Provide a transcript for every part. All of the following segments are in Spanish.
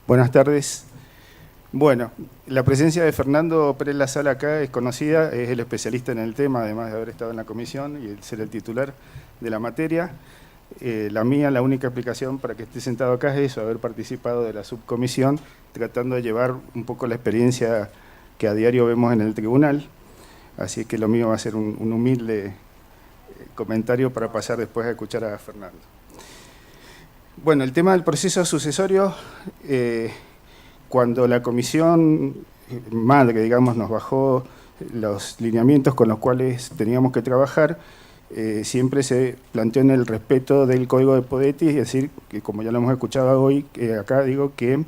Buenas tardes. Bueno, la presencia de Fernando Pérez La Sala acá es conocida, es el especialista en el tema, además de haber estado en la comisión y ser el titular de la materia. La única explicación para que esté sentado acá es eso, haber participado de la subcomisión, tratando de llevar un poco la experiencia que a diario vemos en el tribunal. Así que lo mío va a ser un humilde comentario para pasar después a escuchar a Fernando. Bueno, el tema del proceso sucesorio, cuando la comisión madre, digamos, nos bajó los lineamientos con los cuales teníamos que trabajar, siempre se planteó en el respeto del Código de Podetti, es decir, que como ya lo hemos escuchado hoy, acá digo que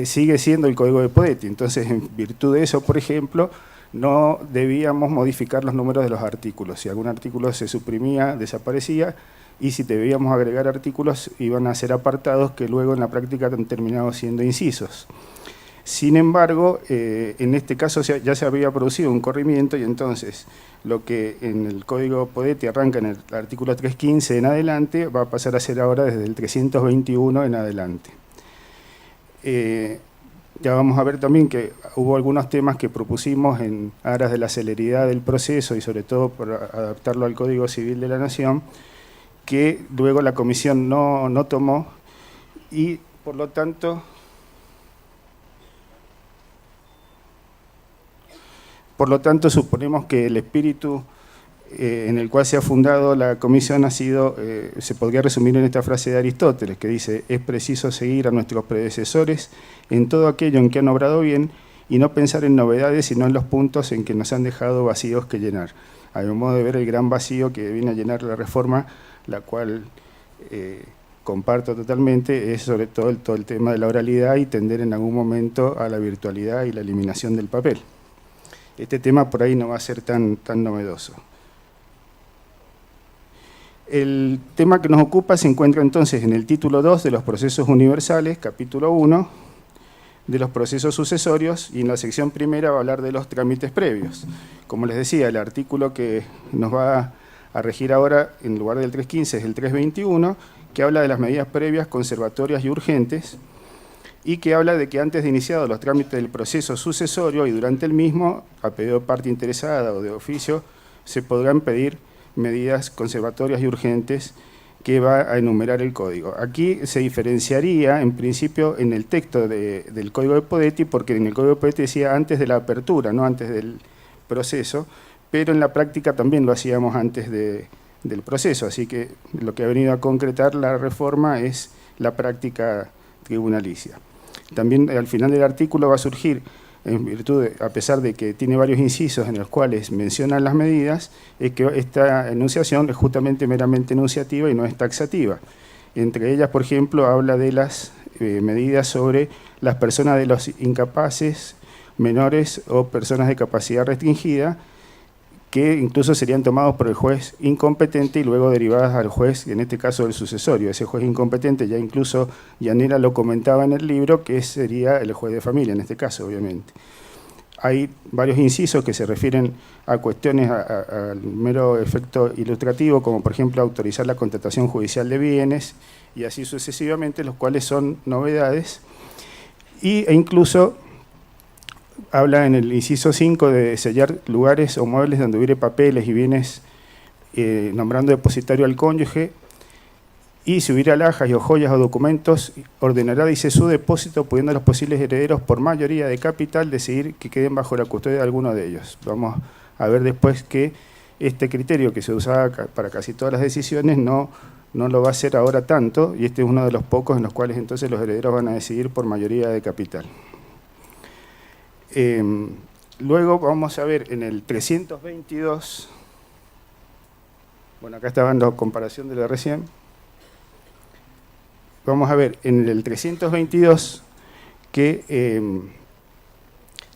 sigue siendo el Código de Podetti. Entonces, en virtud de eso, por ejemplo, no debíamos modificar los números de los artículos. Si algún artículo se suprimía, desaparecía, y si debíamos agregar artículos, iban a ser apartados que luego en la práctica han terminado siendo incisos. Sin embargo, en este caso ya se había producido un corrimiento y entonces lo que en el Código Podetti arranca en el artículo 315 en adelante, va a pasar a ser ahora desde el 321 en adelante. Ya vamos a ver también que hubo algunos temas que propusimos en aras de la celeridad del proceso y sobre todo por adaptarlo al Código Civil de la Nación, que luego la comisión no tomó y por lo tanto suponemos que el espíritu en el cual se ha fundado la comisión ha sido, se podría resumir en esta frase de Aristóteles, que dice: es preciso seguir a nuestros predecesores en todo aquello en que han obrado bien y no pensar en novedades, sino en los puntos en que nos han dejado vacíos que llenar. A mi modo de ver, el gran vacío que viene a llenar la reforma, la cual comparto totalmente, es sobre todo el tema de la oralidad y tender en algún momento a la virtualidad y la eliminación del papel. Este tema por ahí no va a ser tan novedoso. El tema que nos ocupa se encuentra entonces en el título 2 de los procesos universales, capítulo 1, de los procesos sucesorios, y en la sección primera va a hablar de los trámites previos. Como les decía, el artículo que nos va a regir ahora, en lugar del 315, es el 321, que habla de las medidas previas, conservatorias y urgentes, y que habla de que antes de iniciados los trámites del proceso sucesorio y durante el mismo, a pedido de parte interesada o de oficio, se podrán pedir medidas conservatorias y urgentes que va a enumerar el Código. Aquí se diferenciaría, en principio, en el texto del Código de Podetti, porque en el Código de Podetti decía antes de la apertura, no antes del proceso, pero en la práctica también lo hacíamos antes del proceso, así que lo que ha venido a concretar la reforma es la práctica tribunalicia. También al final del artículo va a surgir, en virtud a pesar de que tiene varios incisos en los cuales mencionan las medidas, es que esta enunciación es justamente meramente enunciativa y no es taxativa. Entre ellas, por ejemplo, habla de las medidas sobre las personas de los incapaces, menores o personas de capacidad restringida, que incluso serían tomados por el juez incompetente y luego derivadas al juez, en este caso el sucesorio. Ese juez incompetente, ya incluso Llanera lo comentaba en el libro, que sería el juez de familia, en este caso, obviamente. Hay varios incisos que se refieren a cuestiones al mero efecto ilustrativo, como por ejemplo autorizar la contratación judicial de bienes y así sucesivamente, los cuales son novedades, e incluso habla en el inciso 5 de sellar lugares o muebles donde hubiere papeles y bienes, nombrando depositario al cónyuge, y si hubiera alhajas o joyas o documentos, ordenará, dice, su depósito, pudiendo los posibles herederos por mayoría de capital decidir que queden bajo la custodia de alguno de ellos. Vamos a ver después que este criterio que se usaba para casi todas las decisiones no lo va a hacer ahora tanto, y este es uno de los pocos en los cuales entonces los herederos van a decidir por mayoría de capital. Luego vamos a ver en el 322, bueno, acá está dando comparación de la recién. Vamos a ver en el 322 que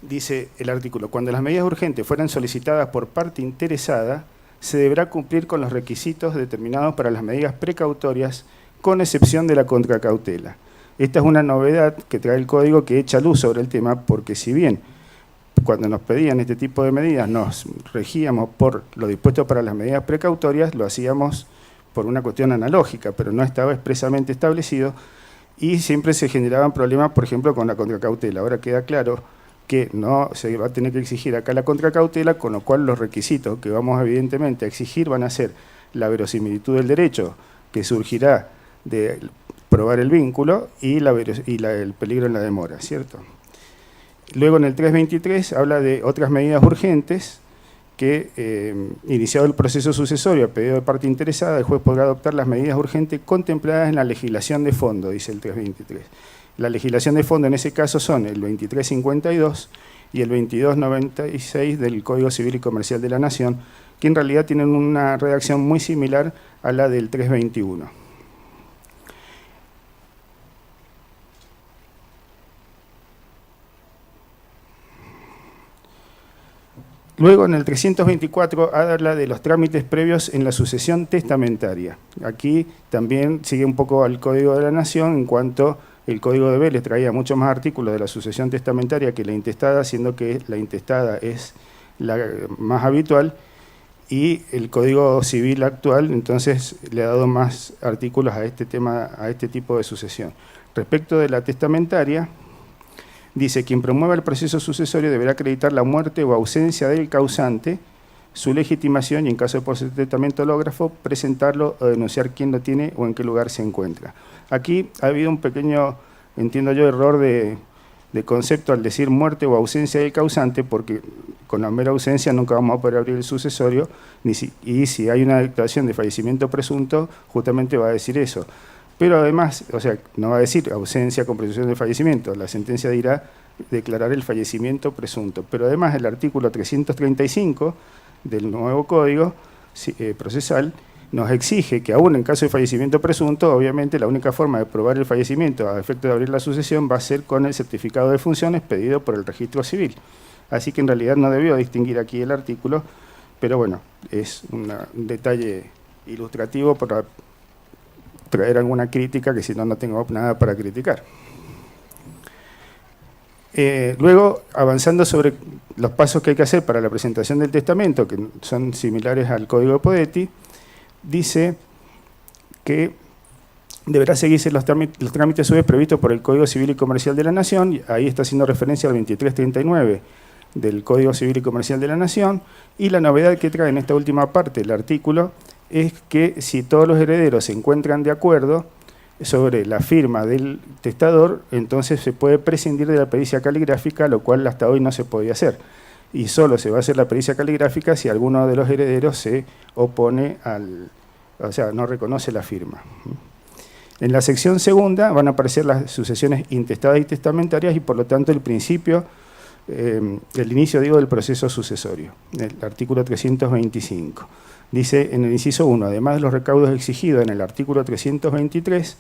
dice el artículo: cuando las medidas urgentes fueran solicitadas por parte interesada, se deberá cumplir con los requisitos determinados para las medidas precautorias, con excepción de la contracautela. Esta es una novedad que trae el Código que echa luz sobre el tema, porque si bien cuando nos pedían este tipo de medidas nos regíamos por lo dispuesto para las medidas precautorias, lo hacíamos por una cuestión analógica, pero no estaba expresamente establecido, y siempre se generaban problemas, por ejemplo, con la contracautela. Ahora queda claro que no se va a tener que exigir acá la contracautela, con lo cual los requisitos que vamos evidentemente a exigir van a ser la verosimilitud del derecho, que surgirá de probar el vínculo, y el peligro en la demora, ¿cierto? Luego en el 323 habla de otras medidas urgentes que, iniciado el proceso sucesorio a pedido de parte interesada, el juez podrá adoptar las medidas urgentes contempladas en la legislación de fondo, dice el 323. La legislación de fondo en ese caso son el 2352 y el 2296 del Código Civil y Comercial de la Nación, que en realidad tienen una redacción muy similar a la del 321. Luego, en el 324, habla de los trámites previos en la sucesión testamentaria. Aquí también sigue un poco al Código de la Nación, en cuanto el Código de Vélez traía muchos más artículos de la sucesión testamentaria que la intestada, siendo que la intestada es la más habitual, y el Código Civil actual, entonces, le ha dado más artículos a este tema, a este tipo de sucesión. Respecto de la testamentaria, dice: quien promueva el proceso sucesorio deberá acreditar la muerte o ausencia del causante, su legitimación y, en caso de poseer testamento hológrafo, presentarlo o denunciar quién lo tiene o en qué lugar se encuentra. Aquí ha habido un pequeño, entiendo yo, error de concepto al decir muerte o ausencia del causante, porque con la mera ausencia nunca vamos a poder abrir el sucesorio, y si hay una declaración de fallecimiento presunto, justamente va a decir eso. Pero además, o sea, no va a decir ausencia con presunción de fallecimiento, la sentencia dirá declarar el fallecimiento presunto. Pero además el artículo 335 del nuevo Código Procesal nos exige que aún en caso de fallecimiento presunto, obviamente la única forma de probar el fallecimiento a efecto de abrir la sucesión va a ser con el certificado de funciones pedido por el registro civil. Así que en realidad no debió distinguir aquí el artículo, pero bueno, es un detalle ilustrativo para traer alguna crítica, que si no, no tengo nada para criticar. Luego, avanzando sobre los pasos que hay que hacer para la presentación del testamento, que son similares al Código de Podetti, dice que deberá seguirse los trámites a su vez previstos por el Código Civil y Comercial de la Nación, y ahí está haciendo referencia al 2339 del Código Civil y Comercial de la Nación, y la novedad que trae en esta última parte el artículo es que si todos los herederos se encuentran de acuerdo sobre la firma del testador, entonces se puede prescindir de la pericia caligráfica, lo cual hasta hoy no se podía hacer. Y solo se va a hacer la pericia caligráfica si alguno de los herederos se opone o sea, no reconoce la firma. En la sección segunda van a aparecer las sucesiones intestadas y testamentarias, y por lo tanto el principio, el inicio, digo, del proceso sucesorio, el artículo 325. Dice en el inciso 1, además de los recaudos exigidos en el artículo 323,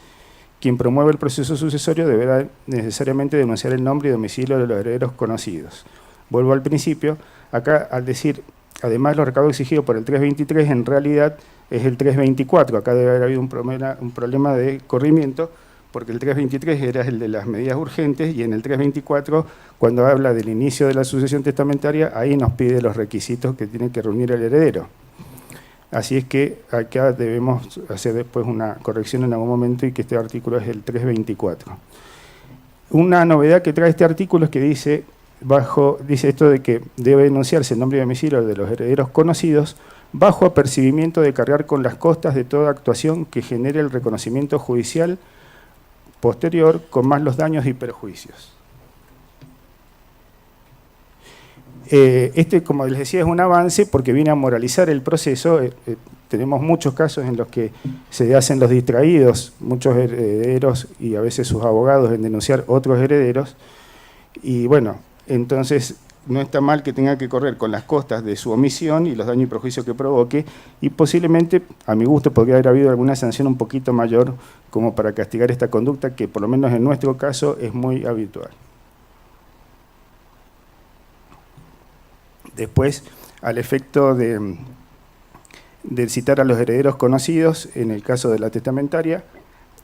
quien promueve el proceso sucesorio deberá necesariamente denunciar el nombre y domicilio de los herederos conocidos. Vuelvo al principio, acá al decir, además de los recaudos exigidos por el 323, en realidad es el 324, acá debe haber habido un problema de corrimiento, porque el 323 era el de las medidas urgentes, y en el 324, cuando habla del inicio de la sucesión testamentaria, ahí nos pide los requisitos que tiene que reunir el heredero. Así es que acá debemos hacer después una corrección en algún momento, y que este artículo es el 324. Una novedad que trae este artículo es que dice esto de que debe denunciarse el nombre y domicilio de los herederos conocidos bajo apercibimiento de cargar con las costas de toda actuación que genere el reconocimiento judicial posterior, con más los daños y perjuicios. Este, como les decía, es un avance porque viene a moralizar el proceso. Tenemos muchos casos en los que se hacen los distraídos, muchos herederos y a veces sus abogados, en denunciar otros herederos. Y bueno, entonces no está mal que tenga que correr con las costas de su omisión y los daños y perjuicios que provoque, y posiblemente, a mi gusto, podría haber habido alguna sanción un poquito mayor como para castigar esta conducta, que por lo menos en nuestro caso es muy habitual. Después, al efecto de citar a los herederos conocidos, en el caso de la testamentaria,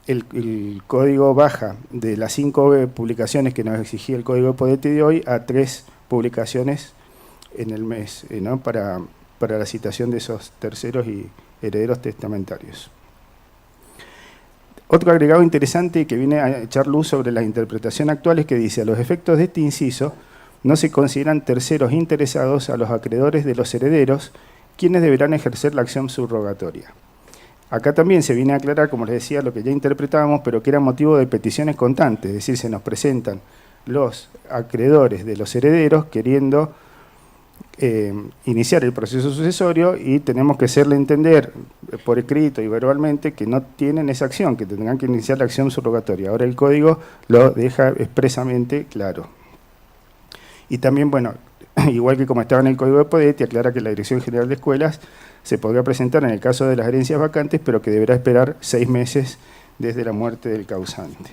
el código baja de las 5 publicaciones que nos exigía el Código de Podetti de hoy a 3 publicaciones en el mes, ¿no? para la citación de esos terceros y herederos testamentarios. Otro agregado interesante que viene a echar luz sobre la interpretación actual es que dice: a los efectos de este inciso no se consideran terceros interesados a los acreedores de los herederos, quienes deberán ejercer la acción subrogatoria. Acá también se viene a aclarar, como les decía, lo que ya interpretábamos, pero que era motivo de peticiones constantes, es decir, se nos presentan los acreedores de los herederos queriendo iniciar el proceso sucesorio y tenemos que hacerle entender por escrito y verbalmente que no tienen esa acción, que tendrán que iniciar la acción subrogatoria. Ahora el código lo deja expresamente claro. Y también, bueno, igual que como estaba en el código de Podetti, aclara que la Dirección General de Escuelas se podrá presentar en el caso de las herencias vacantes, pero que deberá esperar 6 meses desde la muerte del causante.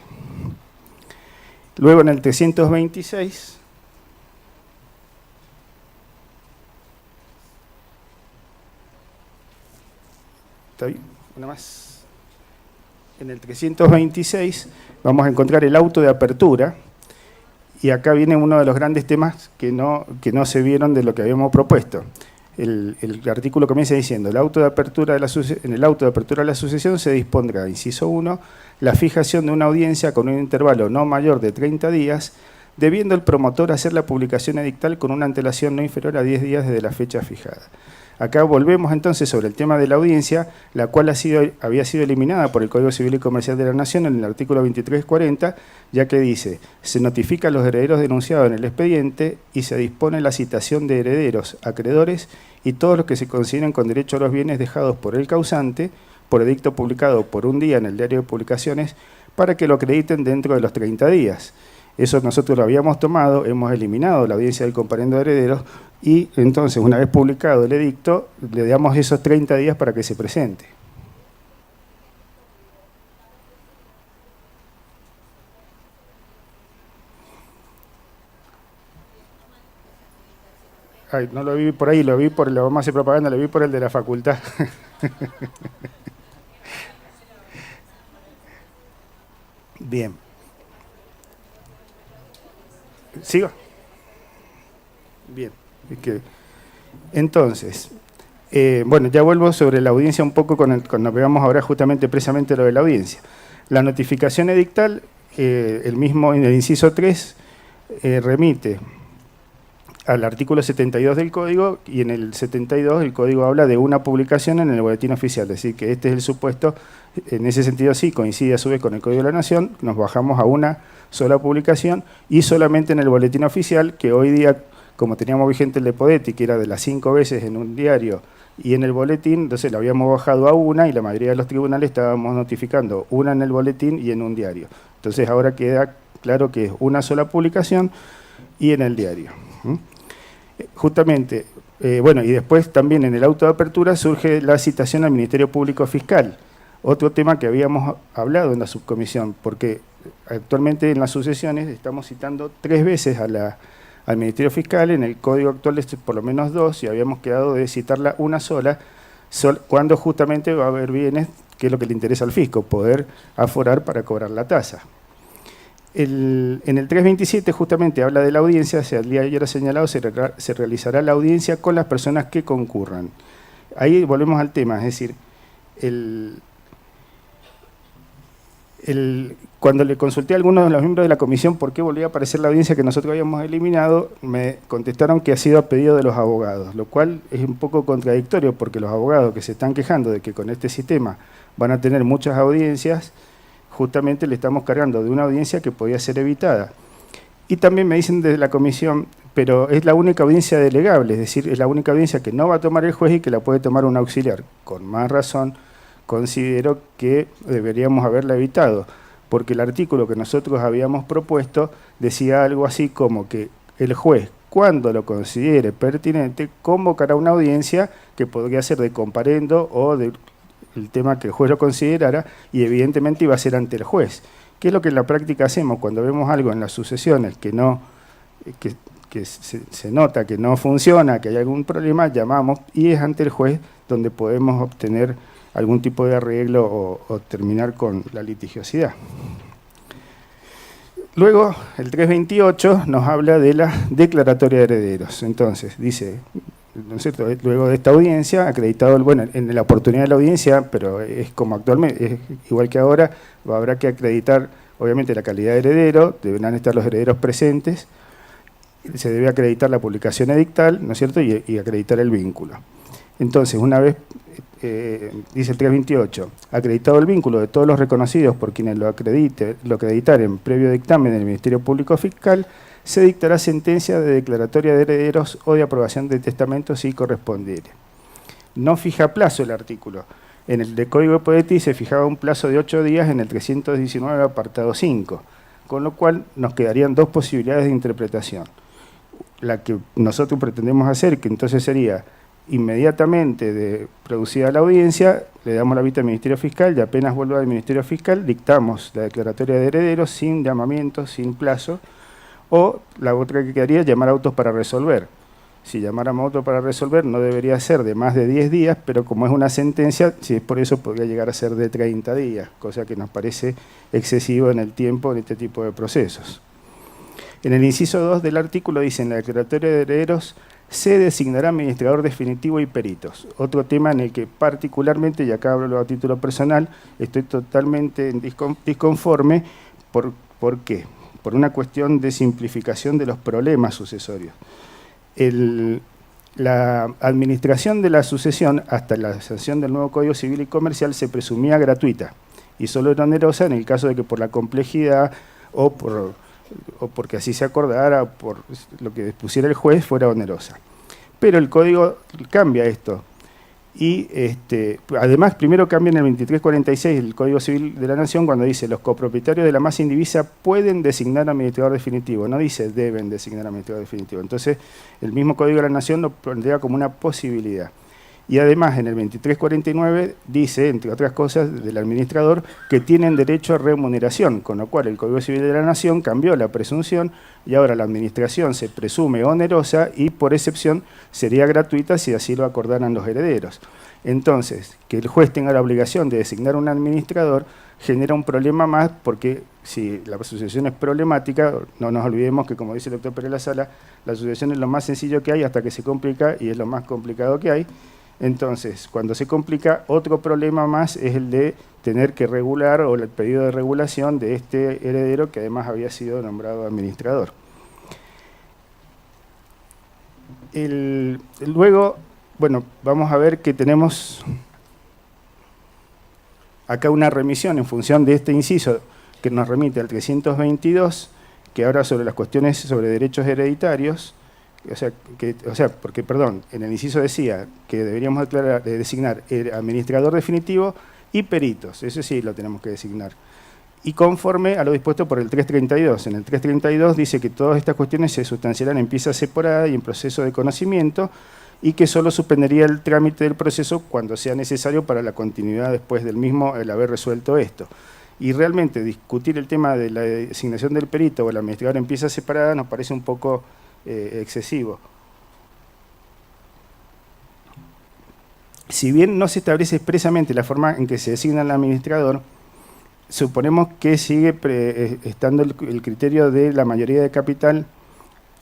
Luego en el 326... ¿Está bien? Una más. En el 326 vamos a encontrar el auto de apertura, y acá viene uno de los grandes temas que no se vieron de lo que habíamos propuesto. El artículo comienza diciendo: en el auto de apertura de la sucesión se dispondrá, inciso 1, la fijación de una audiencia con un intervalo no mayor de 30 días, debiendo el promotor hacer la publicación edictal con una antelación no inferior a 10 días desde la fecha fijada. Acá volvemos entonces sobre el tema de la audiencia, la cual había sido eliminada por el Código Civil y Comercial de la Nación en el artículo 2340, ya que dice: se notifica a los herederos denunciados en el expediente y se dispone la citación de herederos, acreedores y todos los que se consideren con derecho a los bienes dejados por el causante, por edicto publicado por un día en el diario de publicaciones, para que lo acrediten dentro de los 30 días. Eso nosotros lo habíamos tomado, hemos eliminado la audiencia del comparendo de herederos y entonces, una vez publicado el edicto, le damos esos 30 días para que se presente. Ay, no lo vi por ahí, lo vi por la vamos a hacer propaganda, lo vi por el de la facultad. Bien. ¿Sigo? Bien. Entonces, bueno, ya vuelvo sobre la audiencia un poco cuando veamos ahora justamente precisamente lo de la audiencia. La notificación edictal, el mismo en el inciso 3, remite al artículo 72 del Código, y en el 72 el Código habla de una publicación en el Boletín Oficial, es decir, que este es el supuesto. En ese sentido sí, coincide a su vez con el Código de la Nación, nos bajamos a una sola publicación y solamente en el Boletín Oficial, que hoy día, como teníamos vigente el de Podetti, que era de las 5 veces en un diario y en el boletín, entonces lo habíamos bajado a una y la mayoría de los tribunales estábamos notificando una en el boletín y en un diario. Entonces ahora queda claro que es una sola publicación y en el diario. Justamente, bueno, y después también en el auto de apertura surge la citación al Ministerio Público Fiscal, otro tema que habíamos hablado en la subcomisión, porque actualmente en las sucesiones estamos citando 3 veces al Ministerio Fiscal, en el Código actual es por lo menos 2, y habíamos quedado de citarla una sola, cuando justamente va a haber bienes, que es lo que le interesa al fisco, poder aforar para cobrar la tasa. En el 327 justamente habla de la audiencia, el día de ayer señalado, se realizará la audiencia con las personas que concurran. Ahí volvemos al tema, es decir, cuando le consulté a algunos de los miembros de la comisión por qué volvía a aparecer la audiencia que nosotros habíamos eliminado, me contestaron que ha sido a pedido de los abogados, lo cual es un poco contradictorio porque los abogados que se están quejando de que con este sistema van a tener muchas audiencias, justamente le estamos cargando de una audiencia que podía ser evitada. Y también me dicen desde la comisión, pero es la única audiencia delegable, es decir, es la única audiencia que no va a tomar el juez y que la puede tomar un auxiliar. Con más razón, considero que deberíamos haberla evitado, porque el artículo que nosotros habíamos propuesto decía algo así como que el juez, cuando lo considere pertinente, convocará una audiencia que podría ser de comparendo o del tema que el juez lo considerara, y evidentemente iba a ser ante el juez, que es lo que en la práctica hacemos cuando vemos algo en las sucesiones que se nota que no funciona, que hay algún problema, llamamos y es ante el juez donde podemos obtener algún tipo de arreglo o terminar con la litigiosidad. Luego, el 328 nos habla de la declaratoria de herederos. Entonces, dice, ¿no es cierto? Luego de esta audiencia, acreditado, bueno, en la oportunidad de la audiencia, pero es como actualmente, es igual que ahora, habrá que acreditar, obviamente, la calidad de heredero, deberán estar los herederos presentes, se debe acreditar la publicación edictal, ¿no es cierto?, y acreditar el vínculo. Entonces, una vez, dice el 328, acreditado el vínculo de todos los reconocidos por quienes lo acreditaren previo dictamen del Ministerio Público Fiscal, se dictará sentencia de declaratoria de herederos o de aprobación de testamentos si correspondiere. No fija plazo el artículo. En el de Código de Podetis se fijaba un plazo de 8 días en el 319 apartado 5, con lo cual nos quedarían dos posibilidades de interpretación. La que nosotros pretendemos hacer, que entonces sería inmediatamente producida la audiencia, le damos la vista al Ministerio Fiscal y apenas vuelva al Ministerio Fiscal dictamos la declaratoria de herederos sin llamamiento, sin plazo, o la otra que quedaría es llamar a autos para resolver. Si llamáramos a autos para resolver no debería ser de más de 10 días, pero como es una sentencia, si es por eso podría llegar a ser de 30 días, cosa que nos parece excesivo en el tiempo de este tipo de procesos. En el inciso 2 del artículo dice, en la declaratoria de herederos se designará administrador definitivo y peritos. Otro tema en el que particularmente, y acá hablo a título personal, estoy totalmente disconforme. ¿Por qué? Por una cuestión de simplificación de los problemas sucesorios. La administración de la sucesión, hasta la sanción del nuevo Código Civil y Comercial, se presumía gratuita y solo era onerosa en el caso de que por la complejidad o porque así se acordara, por lo que dispusiera el juez, fuera onerosa. Pero el Código cambia esto. Y además, primero cambia en el 2346 del Código Civil de la Nación cuando dice los copropietarios de la masa indivisa pueden designar administrador definitivo, no dice deben designar administrador definitivo. Entonces, el mismo Código de la Nación lo plantea como una posibilidad. Y además, en el 2349 dice, entre otras cosas, del administrador que tienen derecho a remuneración, con lo cual el Código Civil de la Nación cambió la presunción y ahora la administración se presume onerosa y por excepción sería gratuita si así lo acordaran los herederos. Entonces, que el juez tenga la obligación de designar un administrador genera un problema más porque si la sucesión es problemática, no nos olvidemos que, como dice el doctor Pérez La Sala, la sucesión es lo más sencillo que hay hasta que se complica y es lo más complicado que hay. Entonces, cuando se complica, otro problema más es el de tener que regular o el pedido de regulación de este heredero que además había sido nombrado administrador. Luego, bueno, vamos a ver que tenemos acá una remisión en función de este inciso que nos remite al 322, que habla sobre las cuestiones sobre derechos hereditarios. Porque, en el inciso decía que deberíamos designar el administrador definitivo y peritos, eso sí lo tenemos que designar. Y conforme a lo dispuesto por el 332. En el 332 dice que todas estas cuestiones se sustanciarán en pieza separada y en proceso de conocimiento y que solo suspendería el trámite del proceso cuando sea necesario para la continuidad después del mismo el haber resuelto esto. Y realmente discutir el tema de la designación del perito o el administrador en pieza separada nos parece un poco excesivo. Si bien no se establece expresamente la forma en que se designa el administrador, suponemos que sigue estando el criterio de la mayoría de capital,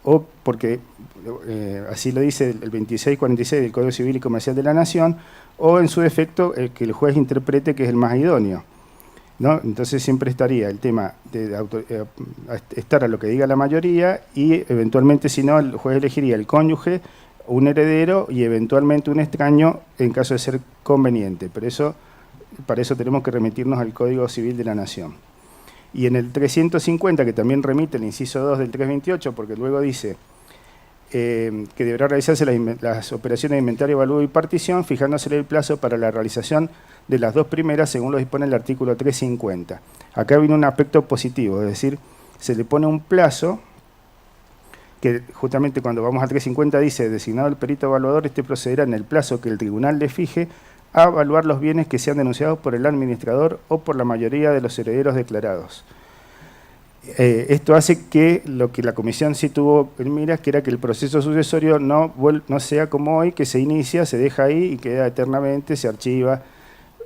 o porque así lo dice el 2646 del Código Civil y Comercial de la Nación, o en su defecto el que el juez interprete que es el más idóneo, ¿no? Entonces siempre estaría el tema de estar a lo que diga la mayoría y eventualmente, si no, el juez elegiría el cónyuge, un heredero y eventualmente un extraño en caso de ser conveniente. Pero para eso tenemos que remitirnos al Código Civil de la Nación. Y en el 350, que también remite el inciso 2 del 328, porque luego dice que deberá realizarse las operaciones de inventario, evalúo y partición, fijándose el plazo para la realización de las dos primeras, según lo dispone el artículo 350. Acá viene un aspecto positivo, es decir, se le pone un plazo, que justamente cuando vamos al 350 dice, designado el perito evaluador, este procederá en el plazo que el tribunal le fije a evaluar los bienes que sean denunciados por el administrador o por la mayoría de los herederos declarados. Esto hace que lo que la comisión sí tuvo en miras, que era que el proceso sucesorio no sea como hoy, que se inicia, se deja ahí y queda eternamente, se archiva,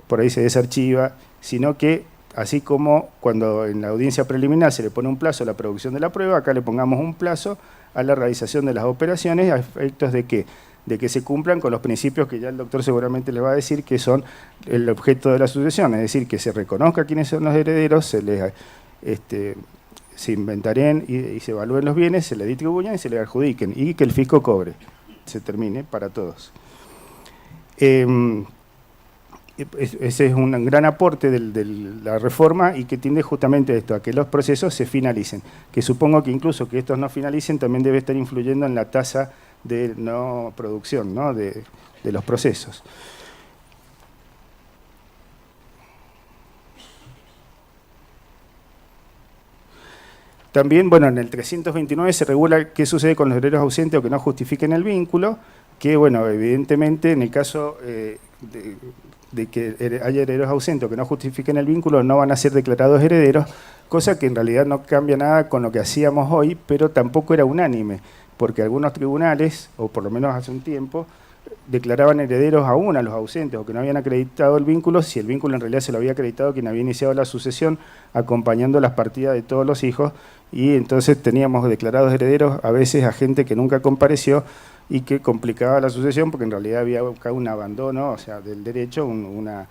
por ahí se desarchiva, sino que así como cuando en la audiencia preliminar se le pone un plazo a la producción de la prueba, acá le pongamos un plazo a la realización de las operaciones a efectos de que de que se cumplan con los principios que ya el doctor seguramente les va a decir que son el objeto de la sucesión, es decir, que se reconozca quiénes son los herederos, se inventaren y se evalúen los bienes, se le distribuyan y se le adjudiquen, y que el fisco cobre, se termine para todos. Ese es un gran aporte de la reforma y que tiende justamente a esto, a que los procesos se finalicen, que supongo que incluso que estos no finalicen también debe estar influyendo en la tasa de no producción, ¿no? de los procesos. También, bueno, en el 329 se regula qué sucede con los herederos ausentes o que no justifiquen el vínculo, que, bueno, evidentemente en el caso de que haya herederos ausentes o que no justifiquen el vínculo, no van a ser declarados herederos, cosa que en realidad no cambia nada con lo que hacíamos hoy, pero tampoco era unánime, porque algunos tribunales, o por lo menos hace un tiempo, declaraban herederos aún a los ausentes o que no habían acreditado el vínculo, si el vínculo en realidad se lo había acreditado quien había iniciado la sucesión, acompañando las partidas de todos los hijos, y entonces teníamos declarados herederos a veces a gente que nunca compareció, y que complicaba la sucesión porque en realidad había un abandono, o sea, del derecho, una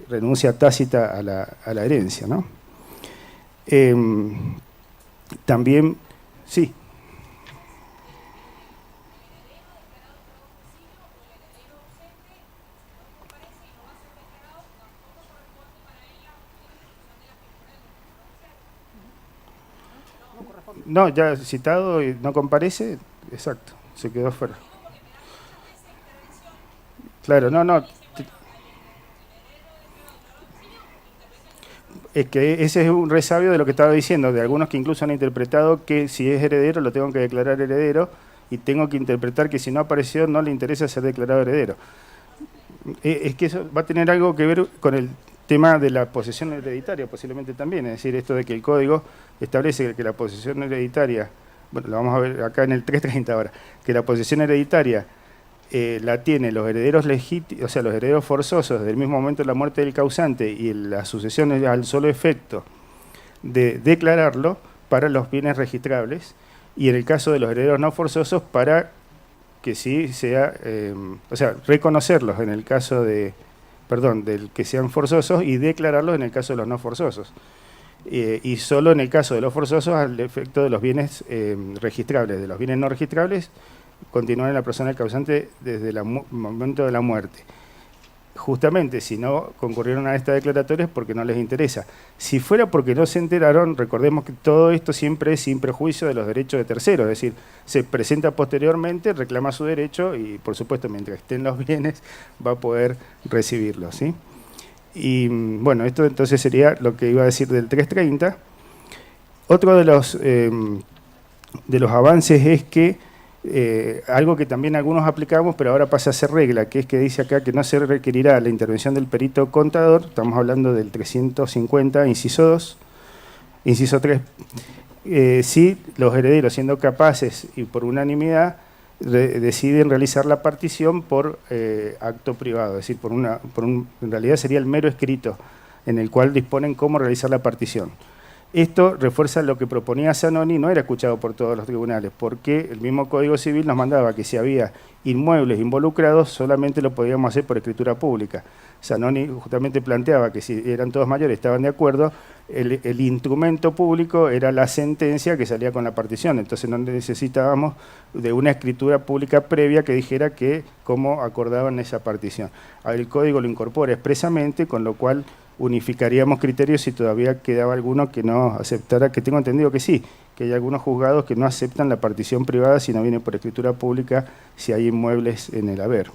renuncia tácita a la herencia, ¿no? También, sí. No, ya citado y no comparece, exacto. Se quedó fuera. Claro, no. Es que ese es un resabio de lo que estaba diciendo, de algunos que incluso han interpretado que si es heredero lo tengo que declarar heredero y tengo que interpretar que si no apareció no le interesa ser declarado heredero. Es que eso va a tener algo que ver con el tema de la posesión hereditaria posiblemente también, es decir, esto de que el código establece que la posesión hereditaria, bueno, lo vamos a ver acá en el 330 ahora, que la posesión hereditaria la tienen los herederos legítimos, o sea, los herederos forzosos desde el mismo momento de la muerte del causante y la sucesión es al solo efecto de declararlo para los bienes registrables y en el caso de los herederos no forzosos para que sí sea, o sea, reconocerlos en el caso de, del que sean forzosos y declararlos en el caso de los no forzosos. Y solo en el caso de los forzosos al efecto de los bienes registrables, de los bienes no registrables, continúan en la persona del causante desde el momento de la muerte. Justamente, si no concurrieron a esta declaratoria es porque no les interesa. Si fuera porque no se enteraron, recordemos que todo esto siempre es sin prejuicio de los derechos de terceros, es decir, se presenta posteriormente, reclama su derecho y, por supuesto, mientras estén los bienes, va a poder recibirlos, ¿sí? Y, bueno, esto entonces sería lo que iba a decir del 330. Otro de los avances es que algo que también algunos aplicamos, pero ahora pasa a ser regla, que es que dice acá que no se requerirá la intervención del perito contador, estamos hablando del 350, inciso 2, inciso 3, si los herederos, siendo capaces y por unanimidad, deciden realizar la partición por acto privado, es decir, en realidad sería el mero escrito en el cual disponen cómo realizar la partición. Esto refuerza lo que proponía Zanoni, no era escuchado por todos los tribunales, porque el mismo Código Civil nos mandaba que si había inmuebles involucrados, solamente lo podíamos hacer por escritura pública. Zanoni justamente planteaba que si eran todos mayores, estaban de acuerdo, el instrumento público era la sentencia que salía con la partición, entonces no necesitábamos de una escritura pública previa que dijera que cómo acordaban esa partición. El Código lo incorpora expresamente, con lo cual unificaríamos criterios si todavía quedaba alguno que no aceptara, que tengo entendido que sí, que hay algunos juzgados que no aceptan la partición privada si no viene por escritura pública, si hay inmuebles en el haber.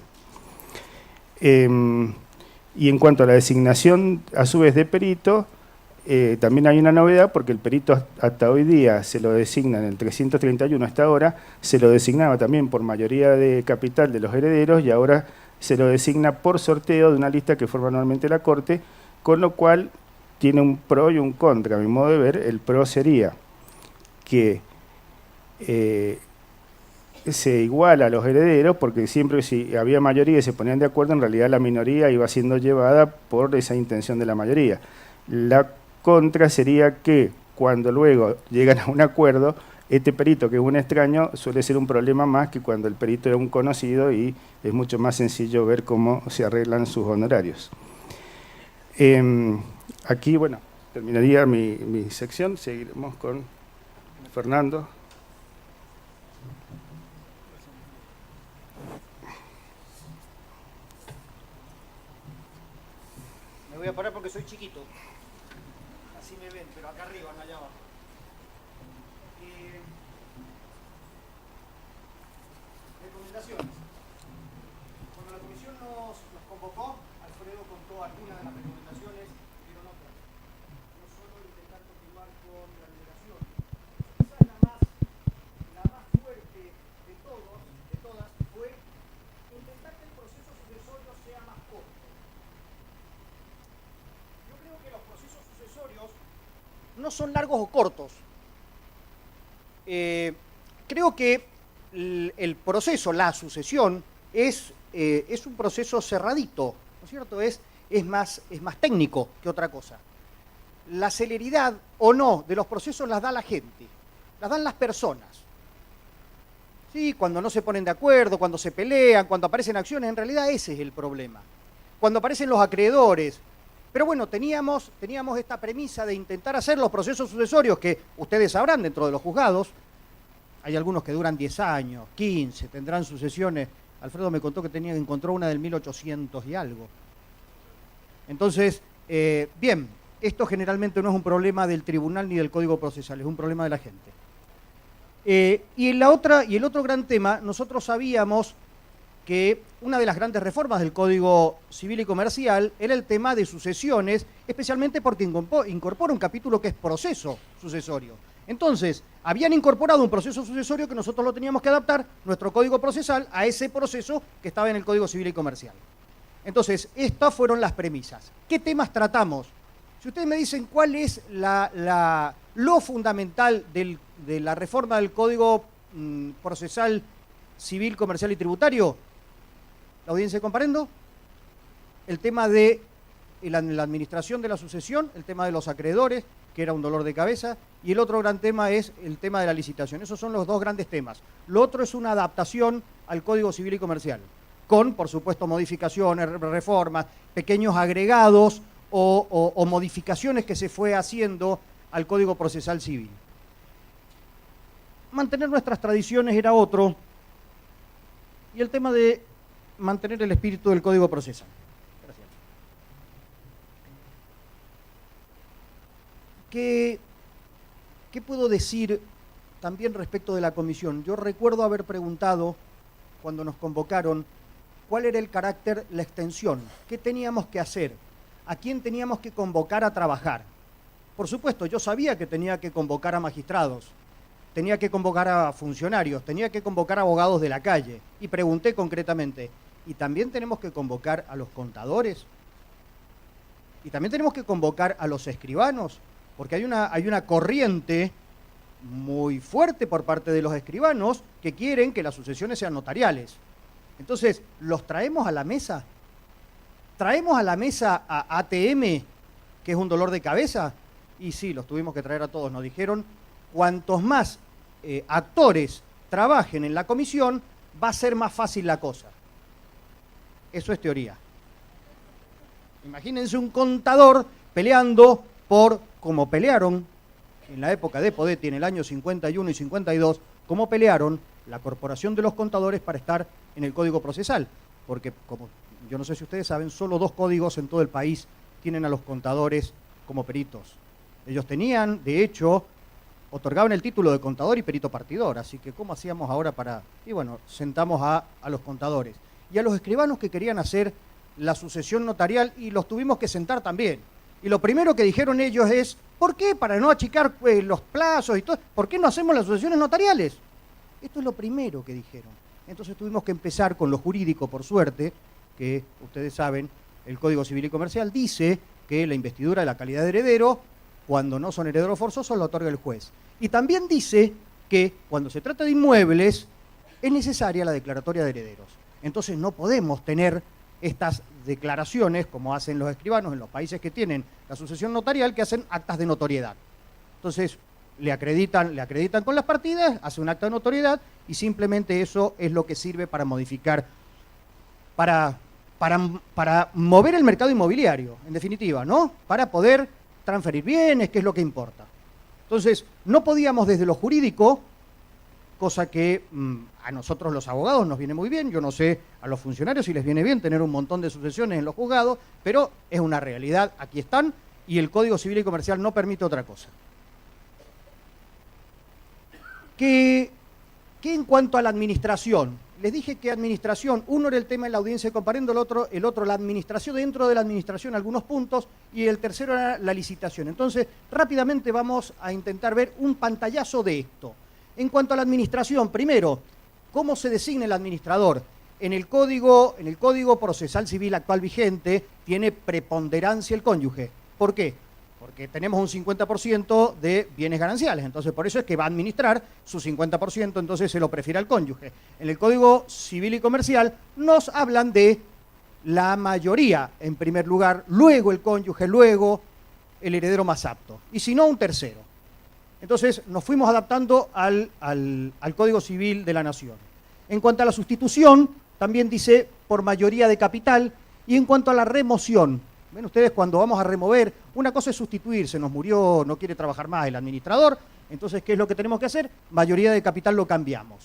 Y en cuanto a la designación, a su vez, de perito, también hay una novedad, porque el perito hasta hoy día se lo designa en el 331 hasta ahora, se lo designaba también por mayoría de capital de los herederos y ahora se lo designa por sorteo de una lista que forma anualmente la Corte, con lo cual tiene un pro y un contra. A mi modo de ver, el pro sería que se iguala a los herederos, porque siempre si había mayoría y se ponían de acuerdo, en realidad la minoría iba siendo llevada por esa intención de la mayoría. La contra sería que cuando luego llegan a un acuerdo, este perito, que es un extraño, suele ser un problema más que cuando el perito era un conocido y es mucho más sencillo ver cómo se arreglan sus honorarios. Aquí, bueno, terminaría mi sección, seguiremos con Fernando. Me voy a parar porque soy chiquito. Así me ven, pero acá arriba, no allá abajo. Recomendaciones. Cuando la comisión nos convocó, Alfredo contó algunas de las recomendaciones, pero no otras. No solo intentar continuar con la liberación. Quizás la más fuerte de todas, fue intentar que el proceso sucesorio sea más corto. Yo creo que los procesos sucesorios no son largos o cortos. Creo que el proceso, la sucesión, es un proceso cerradito, ¿no es cierto? Es más técnico que otra cosa. La celeridad o no de los procesos las da la gente, las dan las personas. Sí, cuando no se ponen de acuerdo, cuando se pelean, cuando aparecen acciones, en realidad ese es el problema. Cuando aparecen los acreedores. Pero bueno, teníamos esta premisa de intentar hacer los procesos sucesorios que ustedes sabrán dentro de los juzgados. Hay algunos que duran 10 años, 15, tendrán sucesiones. Alfredo me contó que encontró una del 1800 y algo. Entonces, bien, esto generalmente no es un problema del tribunal ni del Código Procesal, es un problema de la gente. Y el otro gran tema, nosotros sabíamos que una de las grandes reformas del Código Civil y Comercial era el tema de sucesiones, especialmente porque incorpora un capítulo que es proceso sucesorio. Entonces, habían incorporado un proceso sucesorio que nosotros lo teníamos que adaptar, nuestro Código Procesal, a ese proceso que estaba en el Código Civil y Comercial. Entonces, estas fueron las premisas. ¿Qué temas tratamos? Si ustedes me dicen cuál es lo fundamental de la reforma del Código Procesal Civil, Comercial y Tributario, la audiencia de comparendo, el tema de la administración de la sucesión, el tema de los acreedores, que era un dolor de cabeza, y el otro gran tema es el tema de la licitación. Esos son los dos grandes temas. Lo otro es una adaptación al Código Civil y Comercial, con, por supuesto, modificaciones, reformas, pequeños agregados o modificaciones que se fue haciendo al Código Procesal Civil. Mantener nuestras tradiciones era otro, y el tema de mantener el espíritu del Código Procesal. Gracias. ¿Qué puedo decir también respecto de la comisión? Yo recuerdo haber preguntado, cuando nos convocaron, cuál era el carácter, la extensión, qué teníamos que hacer, a quién teníamos que convocar a trabajar. Por supuesto, yo sabía que tenía que convocar a magistrados, tenía que convocar a funcionarios, tenía que convocar a abogados de la calle, y pregunté concretamente, ¿y también tenemos que convocar a los contadores? ¿Y también tenemos que convocar a los escribanos? Porque hay una corriente muy fuerte por parte de los escribanos que quieren que las sucesiones sean notariales. Entonces, ¿los traemos a la mesa? ¿Traemos a la mesa a ATM, que es un dolor de cabeza? Y sí, los tuvimos que traer a todos. Nos dijeron, cuantos más actores trabajen en la comisión, va a ser más fácil la cosa. Eso es teoría. Imagínense un contador peleando como pelearon en la época de Podetti, en el año 51 y 52, como pelearon la Corporación de los Contadores para estar en el Código Procesal. Porque, como yo no sé si ustedes saben, solo 2 códigos en todo el país tienen a los contadores como peritos. Ellos tenían, de hecho, otorgaban el título de contador y perito partidor. Así que, ¿cómo hacíamos ahora para...? Y bueno, sentamos a los contadores. Y a los escribanos que querían hacer la sucesión notarial, y los tuvimos que sentar también. Y lo primero que dijeron ellos es, ¿por qué? Para no achicar los plazos y todo, ¿por qué no hacemos las sucesiones notariales? Esto es lo primero que dijeron. Entonces tuvimos que empezar con lo jurídico, por suerte, que ustedes saben, el Código Civil y Comercial dice que la investidura de la calidad de heredero, cuando no son herederos forzosos, lo otorga el juez. Y también dice que cuando se trata de inmuebles, es necesaria la declaratoria de herederos. Entonces no podemos tener estas declaraciones, como hacen los escribanos en los países que tienen la sucesión notarial, que hacen actas de notoriedad. Entonces, le acreditan con las partidas, hace un acta de notoriedad y simplemente eso es lo que sirve para modificar, para mover el mercado inmobiliario, en definitiva, ¿no? Para poder transferir bienes, que es lo que importa. Entonces, no podíamos desde lo jurídico, cosa que a nosotros los abogados nos viene muy bien, yo no sé a los funcionarios si les viene bien tener un montón de sucesiones en los juzgados, pero es una realidad, aquí están, y el Código Civil y Comercial no permite otra cosa. Que en cuanto a la administración, les dije que administración, uno era el tema de la audiencia de comparendo, el otro la administración, dentro de la administración algunos puntos, y el tercero era la licitación. Entonces, rápidamente vamos a intentar ver un pantallazo de esto. En cuanto a la administración, primero, ¿cómo se designa el administrador? En el Código Procesal Civil actual vigente tiene preponderancia el cónyuge. ¿Por qué? Porque tenemos un 50% de bienes gananciales, entonces por eso es que va a administrar su 50%, entonces se lo prefiere al cónyuge. En el Código Civil y Comercial nos hablan de la mayoría en primer lugar, luego el cónyuge, luego el heredero más apto, y si no, un tercero. Entonces nos fuimos adaptando al Código Civil de la Nación. En cuanto a la sustitución, también dice por mayoría de capital, y en cuanto a la remoción, ven ustedes cuando vamos a remover, una cosa es sustituir, se nos murió, no quiere trabajar más el administrador, entonces ¿qué es lo que tenemos que hacer? Mayoría de capital lo cambiamos.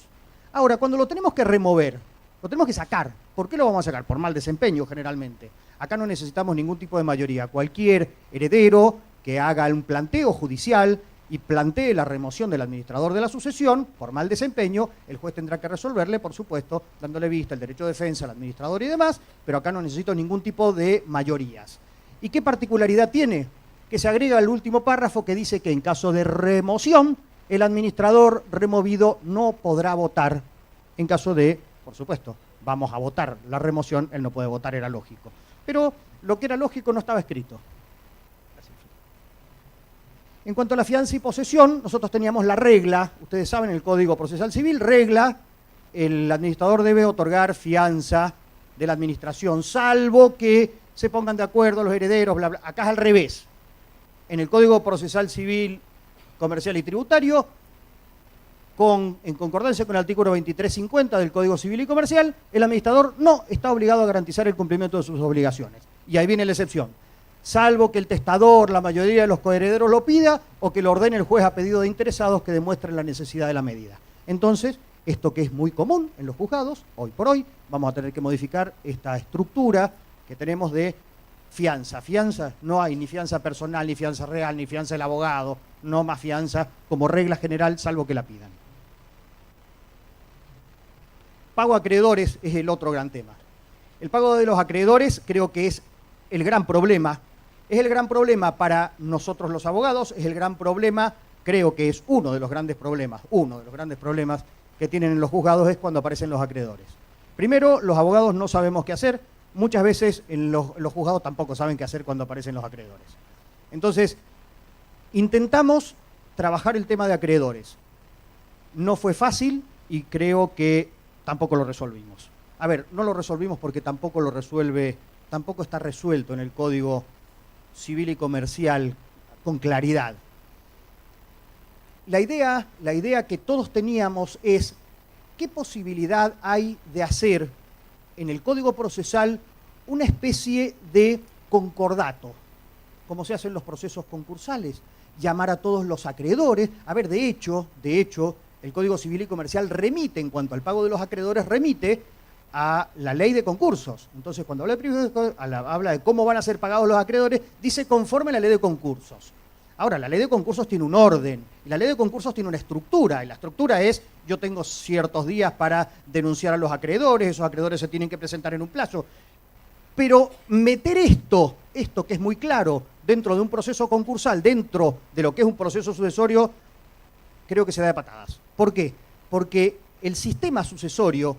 Ahora, cuando lo tenemos que remover, lo tenemos que sacar. ¿Por qué lo vamos a sacar? Por mal desempeño generalmente. Acá no necesitamos ningún tipo de mayoría. Cualquier heredero que haga un planteo judicial y plantee la remoción del administrador de la sucesión, por mal desempeño, el juez tendrá que resolverle, por supuesto, dándole vista el derecho de defensa al administrador y demás, pero acá no necesito ningún tipo de mayorías. ¿Y qué particularidad tiene? Que se agrega el último párrafo que dice que en caso de remoción, el administrador removido no podrá votar. En caso de, por supuesto, vamos a votar la remoción, él no puede votar, era lógico. Pero lo que era lógico no estaba escrito. En cuanto a la fianza y posesión, nosotros teníamos la regla, ustedes saben, el Código Procesal Civil, regla, el administrador debe otorgar fianza de la administración, salvo que se pongan de acuerdo los herederos, bla, bla. Acá es al revés. En el Código Procesal Civil, Comercial y Tributario, en concordancia con el artículo 2350 del Código Civil y Comercial, el administrador no está obligado a garantizar el cumplimiento de sus obligaciones. Y ahí viene la excepción. Salvo que el testador, la mayoría de los coherederos lo pida, o que lo ordene el juez a pedido de interesados que demuestren la necesidad de la medida. Entonces, esto que es muy común en los juzgados, hoy por hoy, vamos a tener que modificar esta estructura que tenemos de fianza. Fianza, no hay ni fianza personal, ni fianza real, ni fianza del abogado, no más fianza como regla general, salvo que la pidan. Pago a acreedores es el otro gran tema. El pago de los acreedores creo que es el gran problema. Es el gran problema para nosotros los abogados, es el gran problema, creo que es uno de los grandes problemas que tienen en los juzgados es cuando aparecen los acreedores. Primero, los abogados no sabemos qué hacer, muchas veces en los juzgados tampoco saben qué hacer cuando aparecen los acreedores. Entonces, intentamos trabajar el tema de acreedores. No fue fácil y creo que tampoco lo resolvimos. A ver, no lo resolvimos porque tampoco está resuelto en el Código Civil y Comercial con claridad. La idea que todos teníamos es qué posibilidad hay de hacer en el Código Procesal una especie de concordato, como se hace en los procesos concursales, llamar a todos los acreedores. A ver, de hecho, el Código Civil y Comercial remite, en cuanto al pago de los acreedores, remite a la ley de concursos. Entonces, cuando habla de cómo van a ser pagados los acreedores, dice conforme a la ley de concursos. Ahora, la ley de concursos tiene un orden, y la ley de concursos tiene una estructura, y la estructura es, yo tengo ciertos días para denunciar a los acreedores, esos acreedores se tienen que presentar en un plazo. Pero meter esto que es muy claro, dentro de un proceso concursal, dentro de lo que es un proceso sucesorio, creo que se da de patadas. ¿Por qué? Porque el sistema sucesorio,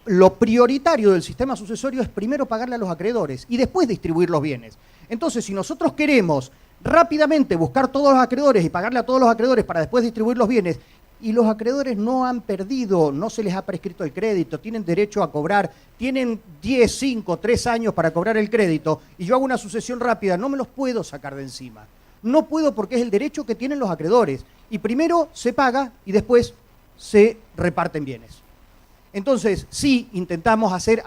lo prioritario del sistema sucesorio es primero pagarle a los acreedores y después distribuir los bienes. Entonces, si nosotros queremos rápidamente buscar todos los acreedores y pagarle a todos los acreedores para después distribuir los bienes, y los acreedores no han perdido, no se les ha prescrito el crédito, tienen derecho a cobrar, tienen 10, 5, 3 años para cobrar el crédito, y yo hago una sucesión rápida, no me los puedo sacar de encima. No puedo porque es el derecho que tienen los acreedores. Y primero se paga y después se reparten bienes. Entonces, sí intentamos hacer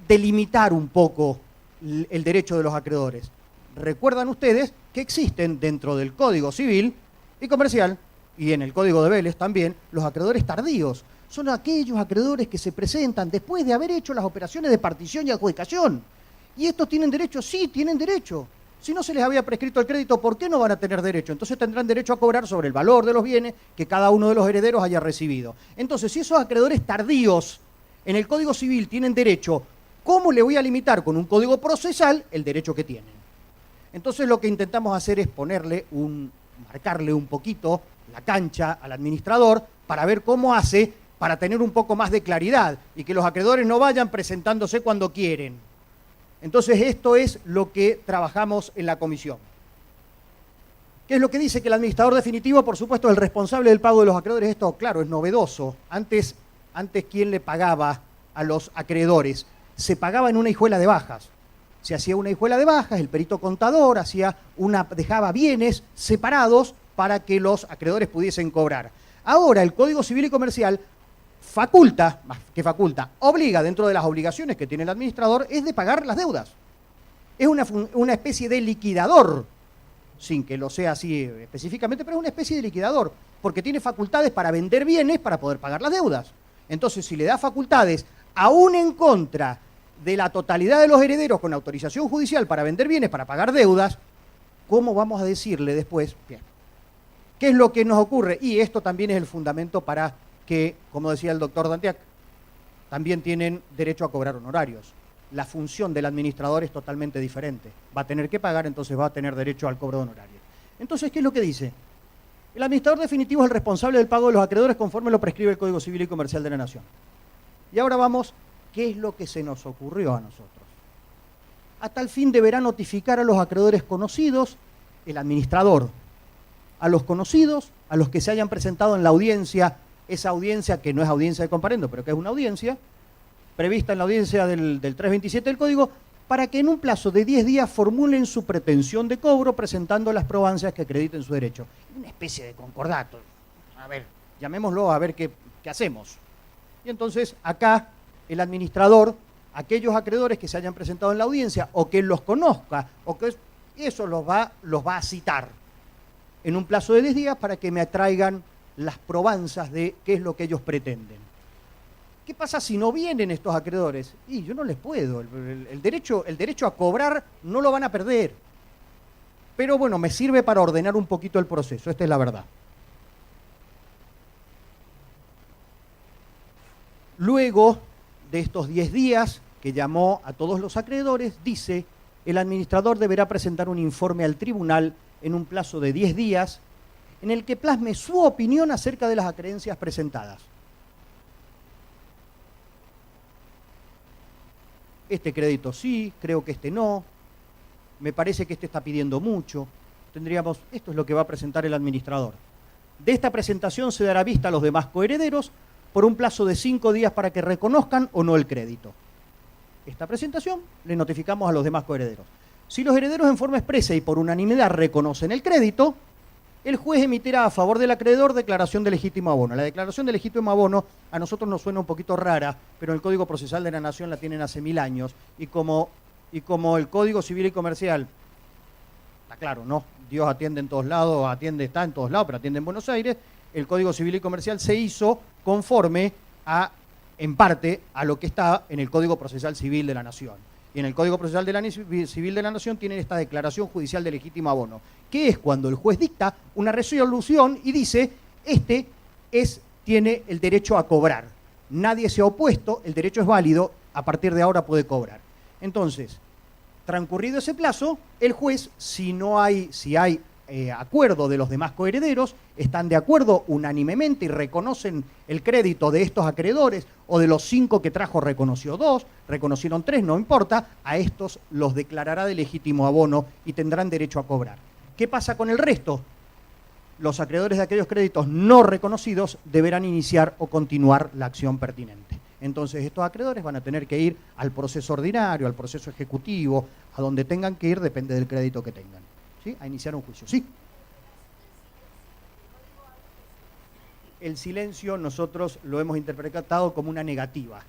delimitar un poco el derecho de los acreedores. Recuerdan ustedes que existen dentro del Código Civil y Comercial, y en el Código de Vélez también, los acreedores tardíos. Son aquellos acreedores que se presentan después de haber hecho las operaciones de partición y adjudicación. ¿Y estos tienen derecho? Sí, tienen derecho. Si no se les había prescrito el crédito, ¿por qué no van a tener derecho? Entonces tendrán derecho a cobrar sobre el valor de los bienes que cada uno de los herederos haya recibido. Entonces, si esos acreedores tardíos en el Código Civil tienen derecho, ¿cómo le voy a limitar con un código procesal el derecho que tienen? Entonces lo que intentamos hacer es marcarle un poquito la cancha al administrador para ver cómo hace para tener un poco más de claridad y que los acreedores no vayan presentándose cuando quieren. Entonces esto es lo que trabajamos en la comisión. ¿Qué es lo que dice? Que el administrador definitivo, por supuesto, es el responsable del pago de los acreedores. Esto, claro, es novedoso. Antes ¿quién le pagaba a los acreedores? Se pagaba en una hijuela de bajas. Se hacía una hijuela de bajas, el perito contador dejaba bienes separados para que los acreedores pudiesen cobrar. Ahora el Código Civil y Comercial obliga, dentro de las obligaciones que tiene el administrador, es de pagar las deudas. Es una especie de liquidador, sin que lo sea así específicamente, pero es una especie de liquidador, porque tiene facultades para vender bienes para poder pagar las deudas. Entonces, si le da facultades, aún en contra de la totalidad de los herederos con autorización judicial para vender bienes, para pagar deudas, ¿cómo vamos a decirle después? Bien, ¿qué es lo que nos ocurre? Y esto también es el fundamento para que, como decía el doctor Dantiac, también tienen derecho a cobrar honorarios. La función del administrador es totalmente diferente. Va a tener que pagar, entonces va a tener derecho al cobro de honorarios. Entonces, ¿qué es lo que dice? El administrador definitivo es el responsable del pago de los acreedores conforme lo prescribe el Código Civil y Comercial de la Nación. Y ahora vamos, ¿qué es lo que se nos ocurrió a nosotros? A tal fin deberá notificar a los acreedores conocidos, el administrador, a los conocidos, a los que se hayan presentado en la audiencia, esa audiencia que no es audiencia de comparendo, pero que es una audiencia, prevista en la audiencia del 327 del Código, para que en un plazo de 10 días formulen su pretensión de cobro presentando las probancias que acrediten su derecho. Una especie de concordato. A ver, llamémoslo a ver qué hacemos. Y entonces acá el administrador, aquellos acreedores que se hayan presentado en la audiencia o que los conozca, o que eso los va a citar en un plazo de 10 días para que me traigan las probanzas de qué es lo que ellos pretenden. ¿Qué pasa si no vienen estos acreedores? Y yo no les puedo. El derecho a cobrar no lo van a perder. Pero bueno, me sirve para ordenar un poquito el proceso. Esta es la verdad. Luego de estos 10 días que llamó a todos los acreedores, dice, el administrador deberá presentar un informe al tribunal en un plazo de 10 días en el que plasme su opinión acerca de las acreencias presentadas. Este crédito sí, creo que este no, me parece que este está pidiendo mucho. Esto es lo que va a presentar el administrador. De esta presentación se dará vista a los demás coherederos por un plazo de 5 días para que reconozcan o no el crédito. Esta presentación le notificamos a los demás coherederos. Si los herederos en forma expresa y por unanimidad reconocen el crédito, el juez emitirá a favor del acreedor declaración de legítimo abono. La declaración de legítimo abono a nosotros nos suena un poquito rara, pero en el Código Procesal de la Nación la tienen hace 1000 años. Y como el Código Civil y Comercial, está claro, ¿no? Dios atiende en todos lados, está en todos lados, pero atiende en Buenos Aires. El Código Civil y Comercial se hizo conforme en parte, a lo que está en el Código Procesal Civil de la Nación. Y en el Código Procesal Civil de la Nación tienen esta declaración judicial de legítimo abono, que es cuando el juez dicta una resolución y dice, tiene el derecho a cobrar. Nadie se ha opuesto, el derecho es válido, a partir de ahora puede cobrar. Entonces, transcurrido ese plazo, el juez, si hay acuerdo de los demás coherederos, están de acuerdo unánimemente y reconocen el crédito de estos acreedores, o de los 5 que trajo reconoció 2, reconocieron 3, no importa, a estos los declarará de legítimo abono y tendrán derecho a cobrar. ¿Qué pasa con el resto? Los acreedores de aquellos créditos no reconocidos deberán iniciar o continuar la acción pertinente. Entonces estos acreedores van a tener que ir al proceso ordinario, al proceso ejecutivo, a donde tengan que ir, depende del crédito que tengan. ¿sí? A iniciar un juicio. ¿Sí? El silencio nosotros lo hemos interpretado como una negativa.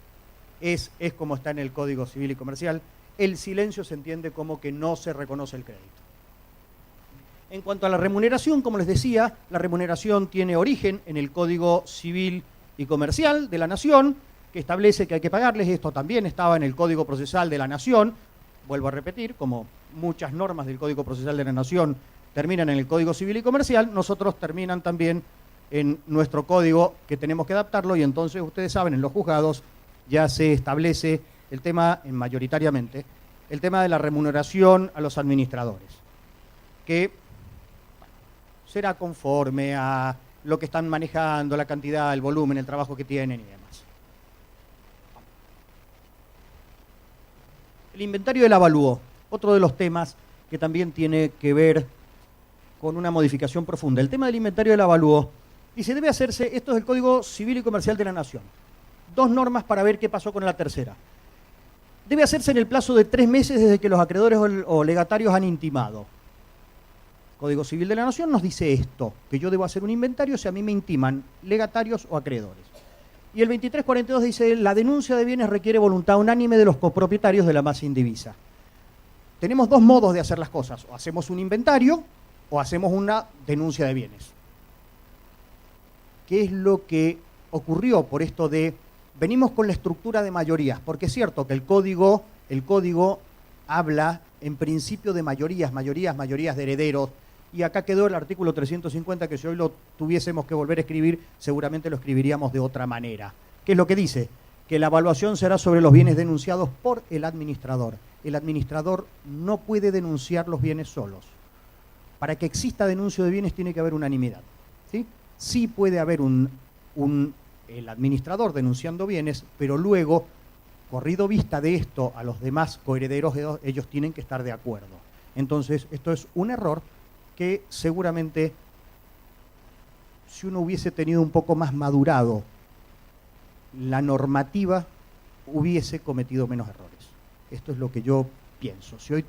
Es como está en el Código Civil y Comercial. El silencio se entiende como que no se reconoce el crédito. En cuanto a la remuneración, como les decía, la remuneración tiene origen en el Código Civil y Comercial de la Nación, que establece que hay que pagarles. Esto también estaba en el Código Procesal de la Nación. Vuelvo a repetir, como muchas normas del Código Procesal de la Nación terminan en el Código Civil y Comercial, nosotros terminan también en nuestro código, que tenemos que adaptarlo, y entonces ustedes saben, en los juzgados ya se establece el tema, mayoritariamente, el tema de la remuneración a los administradores, que será conforme a lo que están manejando, la cantidad, el volumen, el trabajo que tienen y demás. El inventario del avalúo, otro de los temas que también tiene que ver con una modificación profunda. El tema del inventario del avalúo dice, debe hacerse, esto es el Código Civil y Comercial de la Nación, 2 normas para ver qué pasó con la tercera. Debe hacerse en el plazo de 3 meses desde que los acreedores o legatarios han intimado. Código Civil de la Nación nos dice esto, que yo debo hacer un inventario si a mí me intiman legatarios o acreedores. Y el 2342 dice, la denuncia de bienes requiere voluntad unánime de los copropietarios de la masa indivisa. Tenemos 2 modos de hacer las cosas, o hacemos un inventario o hacemos una denuncia de bienes. ¿Qué es lo que ocurrió por esto de, venimos con la estructura de mayorías? Porque es cierto que el código habla en principio de mayorías de herederos, y acá quedó el artículo 350, que si hoy lo tuviésemos que volver a escribir, seguramente lo escribiríamos de otra manera. ¿Qué es lo que dice? Que la evaluación será sobre los bienes denunciados por el administrador. El administrador no puede denunciar los bienes solos. Para que exista denuncio de bienes tiene que haber unanimidad, ¿sí? Sí puede haber el administrador denunciando bienes, pero luego, corrido vista de esto, a los demás coherederos, ellos tienen que estar de acuerdo. Entonces, esto es un error que seguramente, si uno hubiese tenido un poco más madurado la normativa, hubiese cometido menos errores. Esto es lo que yo pienso. Si hoy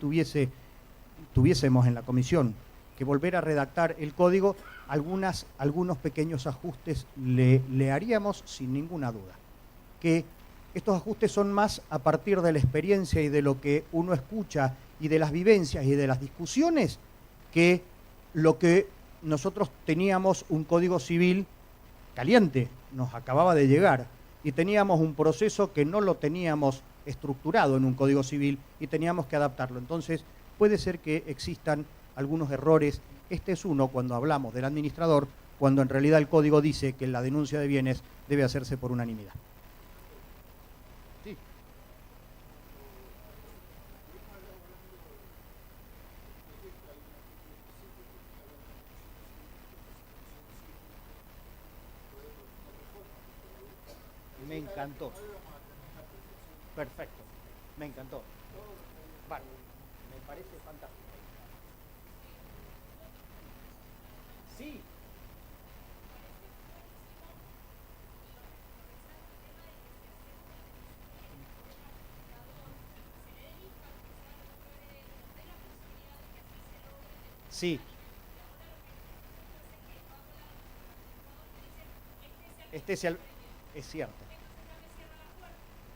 tuviésemos en la comisión que volver a redactar el código, algunos pequeños ajustes le haríamos sin ninguna duda. Que estos ajustes son más a partir de la experiencia y de lo que uno escucha y de las vivencias y de las discusiones, que lo que nosotros teníamos un código civil caliente, nos acababa de llegar, y teníamos un proceso que no lo teníamos estructurado en un código civil y teníamos que adaptarlo. Entonces, puede ser que existan algunos errores. Este es uno cuando hablamos del administrador, cuando en realidad el código dice que la denuncia de bienes debe hacerse por unanimidad. Sí. Me encantó. Perfecto. Me encantó. Vale. Me parece fantástico. Sí. Sí. Es cierto.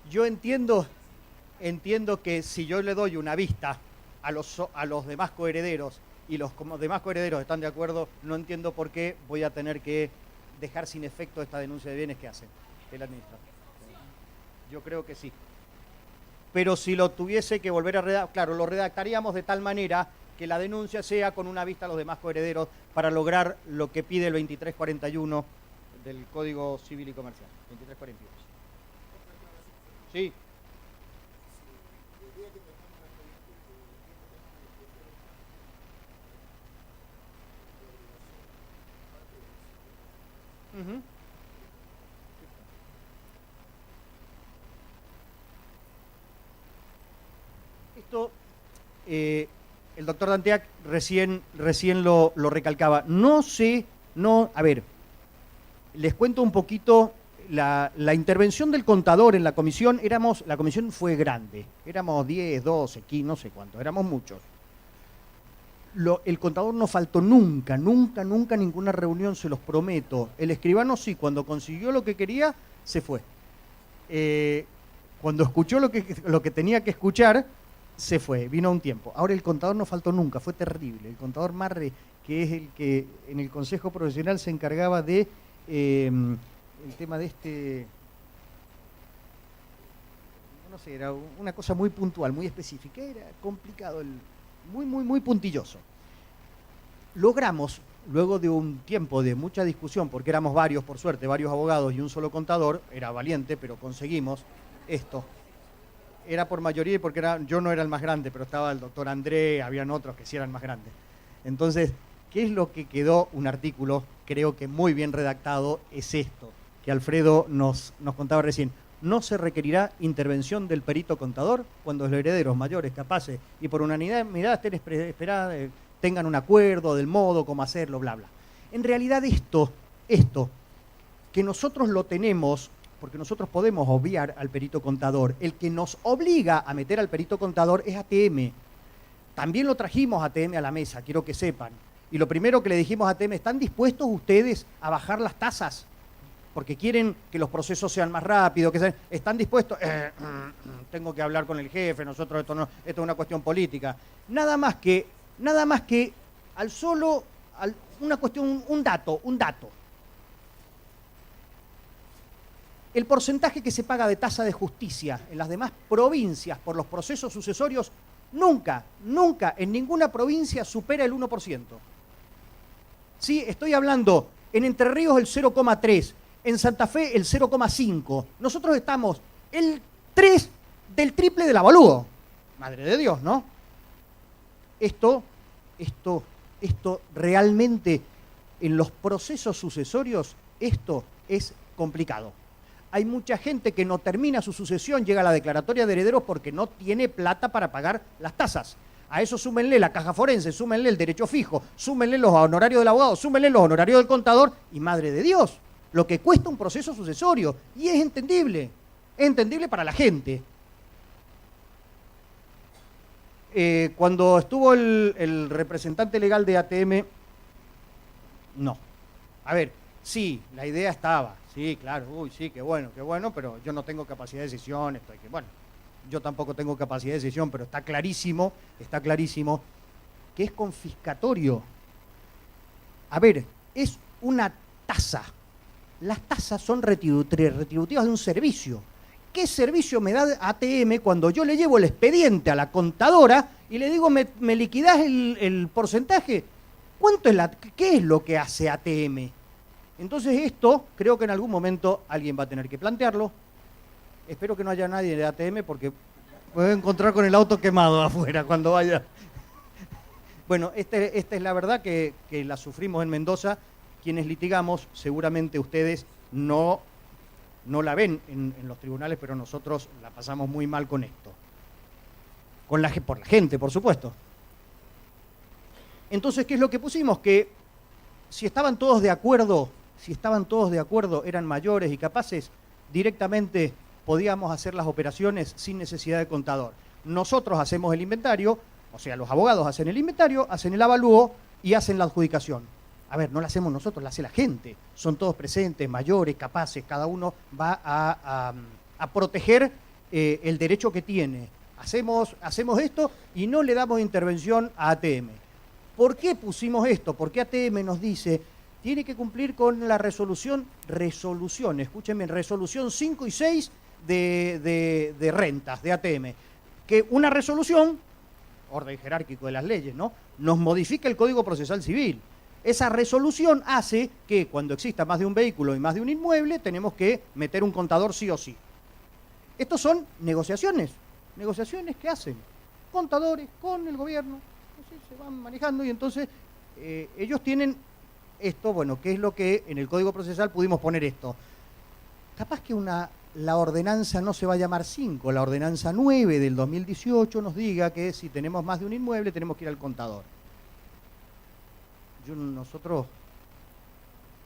Yo entiendo que si yo le doy una vista a los demás coherederos y los demás coherederos están de acuerdo, no entiendo por qué voy a tener que dejar sin efecto esta denuncia de bienes que hace el administrador. Yo creo que sí. Pero si lo tuviese que volver a redactar, claro, lo redactaríamos de tal manera que la denuncia sea con una vista a los demás coherederos para lograr lo que pide el 2341 del Código Civil y Comercial. 2342. Sí. Uh-huh. Esto, el doctor Danteac recién lo recalcaba. A ver, les cuento un poquito la intervención del contador en la comisión. La comisión fue grande, éramos 10, 12, 15, no sé cuántos, éramos muchos. El contador no faltó nunca, nunca, nunca ninguna reunión, se los prometo. El escribano sí, cuando consiguió lo que quería, se fue. Cuando escuchó lo que tenía que escuchar, se fue, vino un tiempo. Ahora el contador no faltó nunca, fue terrible. El contador Marre, que es el que en el Consejo Profesional se encargaba de el tema de no sé, era una cosa muy puntual, muy específica, era complicado, muy, muy, muy puntilloso. Logramos, luego de un tiempo de mucha discusión, porque éramos varios, por suerte, varios abogados y un solo contador, era valiente, pero conseguimos esto. Era por mayoría porque yo no era el más grande, pero estaba el doctor André, habían otros que sí eran más grandes. Entonces, ¿qué es lo que quedó? Un artículo, creo que muy bien redactado, es esto, que Alfredo nos contaba recién. No se requerirá intervención del perito contador cuando los herederos mayores, capaces y por unanimidad tengan un acuerdo del modo, cómo hacerlo, bla, bla. En realidad esto, que nosotros lo tenemos, porque nosotros podemos obviar al perito contador, el que nos obliga a meter al perito contador es ATM. También lo trajimos ATM a la mesa, quiero que sepan. Y lo primero que le dijimos a ATM, ¿están dispuestos ustedes a bajar las tasas? Porque quieren que los procesos sean más rápidos, ¿están dispuestos? Tengo que hablar con el jefe, nosotros esto es una cuestión política. Nada más que una cuestión, un dato. El porcentaje que se paga de tasa de justicia en las demás provincias por los procesos sucesorios nunca en ninguna provincia supera el 1%. Sí, estoy hablando en Entre Ríos el 0,3%. En Santa Fe el 0,5. Nosotros estamos el 3 del triple del avalúo. Madre de Dios, ¿no? Esto realmente en los procesos sucesorios, esto es complicado. Hay mucha gente que no termina su sucesión, llega a la declaratoria de herederos porque no tiene plata para pagar las tasas. A eso súmenle la caja forense, súmenle el derecho fijo, súmenle los honorarios del abogado, súmenle los honorarios del contador y madre de Dios, lo que cuesta un proceso sucesorio. Y es entendible para la gente. Cuando estuvo el representante legal de ATM, no. A ver, sí, la idea estaba, sí, claro, sí, qué bueno, pero yo no tengo capacidad de decisión, yo tampoco tengo capacidad de decisión, pero está clarísimo que es confiscatorio. A ver, es una tasa. Las tasas son retributivas de un servicio. ¿Qué servicio me da ATM cuando yo le llevo el expediente a la contadora y le digo, ¿me liquidás el porcentaje? ¿Qué es lo que hace ATM? Entonces esto, creo que en algún momento alguien va a tener que plantearlo. Espero que no haya nadie de ATM porque me voy a encontrar con el auto quemado afuera cuando vaya. Bueno, esta es la verdad que la sufrimos en Mendoza. Quienes litigamos, seguramente ustedes no la ven en los tribunales, pero nosotros la pasamos muy mal con esto. Por la gente, por supuesto. Entonces, ¿qué es lo que pusimos? Que si estaban todos de acuerdo, eran mayores y capaces, directamente podíamos hacer las operaciones sin necesidad de contador. Nosotros hacemos el inventario, o sea, los abogados hacen el inventario, hacen el avalúo y hacen la adjudicación. A ver, no la hacemos nosotros, la hace la gente. Son todos presentes, mayores, capaces, cada uno va a proteger el derecho que tiene. Hacemos esto y no le damos intervención a ATM. ¿Por qué pusimos esto? Porque ATM nos dice, tiene que cumplir con la resolución 5 y 6 de rentas de ATM. Que una resolución, orden jerárquico de las leyes, ¿no?, nos modifica el Código Procesal Civil. Esa resolución hace que cuando exista más de un vehículo y más de un inmueble, tenemos que meter un contador sí o sí. Estos son negociaciones que hacen contadores con el gobierno, así se van manejando y entonces ellos tienen esto, bueno, que es lo que en el Código Procesal pudimos poner esto. Capaz que la ordenanza no se va a llamar 5, la ordenanza 9 del 2018 nos diga que si tenemos más de un inmueble tenemos que ir al contador. Nosotros,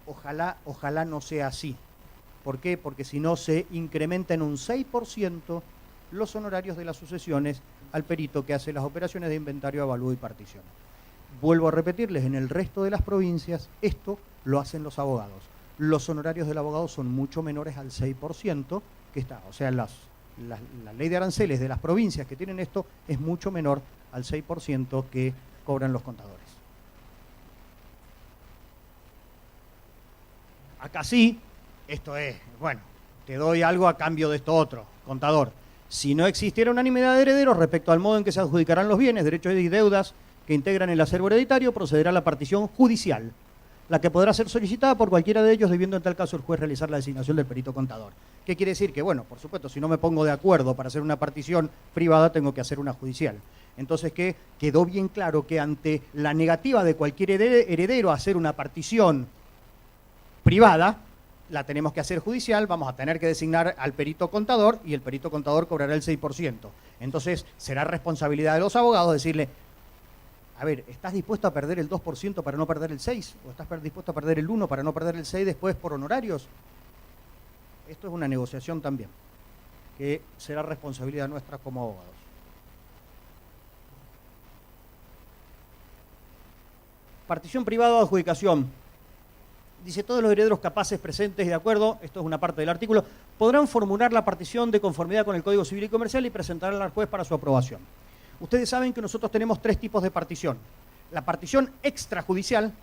ojalá no sea así. ¿Por qué? Porque si no se incrementa en un 6% los honorarios de las sucesiones al perito que hace las operaciones de inventario, avalúo y partición. Vuelvo a repetirles, en el resto de las provincias esto lo hacen los abogados. Los honorarios del abogado son mucho menores al 6% que está. O sea, la ley de aranceles de las provincias que tienen esto es mucho menor al 6% que cobran los contadores. Acá sí, esto es, bueno, te doy algo a cambio de esto otro, contador. Si no existiera unanimidad de herederos respecto al modo en que se adjudicarán los bienes, derechos y deudas que integran el acervo hereditario, procederá a la partición judicial, la que podrá ser solicitada por cualquiera de ellos, debiendo en tal caso el juez realizar la designación del perito contador. ¿Qué quiere decir? Que, bueno, por supuesto, si no me pongo de acuerdo para hacer una partición privada, tengo que hacer una judicial. Entonces, ¿qué? Quedó bien claro que ante la negativa de cualquier heredero a hacer una partición privada, la tenemos que hacer judicial, vamos a tener que designar al perito contador y el perito contador cobrará el 6%. Entonces, será responsabilidad de los abogados decirle, a ver, ¿estás dispuesto a perder el 2% para no perder el 6%? ¿O estás dispuesto a perder el 1% para no perder el 6% después por honorarios? Esto es una negociación también, que será responsabilidad nuestra como abogados. Partición privada o adjudicación. Dice, todos los herederos capaces, presentes y de acuerdo, esto es una parte del artículo, podrán formular la partición de conformidad con el Código Civil y Comercial y presentarla al juez para su aprobación. Ustedes saben que nosotros tenemos 3 tipos de partición. La partición extrajudicial,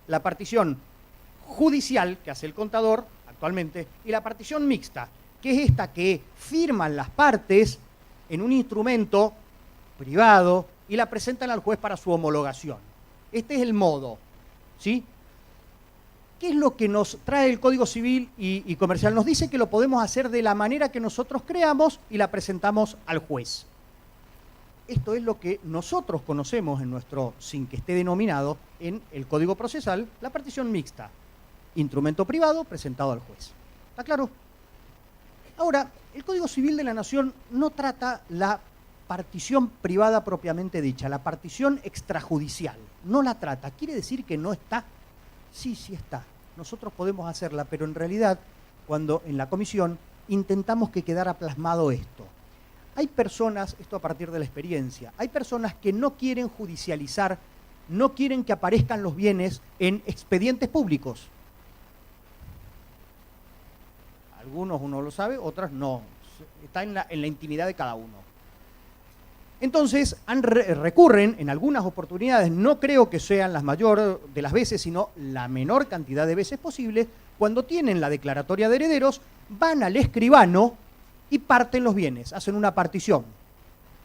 la partición judicial, que hace el contador actualmente, y la partición mixta, que es esta que firman las partes en un instrumento privado y la presentan al juez para su homologación. Este es el modo, ¿sí? ¿Qué es lo que nos trae el Código Civil y Comercial? Nos dice que lo podemos hacer de la manera que nosotros creamos y la presentamos al juez. Esto es lo que nosotros conocemos en nuestro, sin que esté denominado, en el Código Procesal, la partición mixta. Instrumento privado presentado al juez. ¿Está claro? Ahora, el Código Civil de la Nación no trata la partición privada propiamente dicha, la partición extrajudicial. No la trata. ¿Quiere decir que no está? Sí, sí está. Nosotros podemos hacerla, pero en realidad, cuando en la comisión intentamos que quedara plasmado esto. Hay personas, esto a partir de la experiencia, hay personas que no quieren judicializar, no quieren que aparezcan los bienes en expedientes públicos. Algunos uno lo sabe, otras no. Está en la intimidad de cada uno. Entonces, recurren en algunas oportunidades, no creo que sean las mayores de las veces, sino la menor cantidad de veces posible, cuando tienen la declaratoria de herederos, van al escribano y parten los bienes, hacen una partición.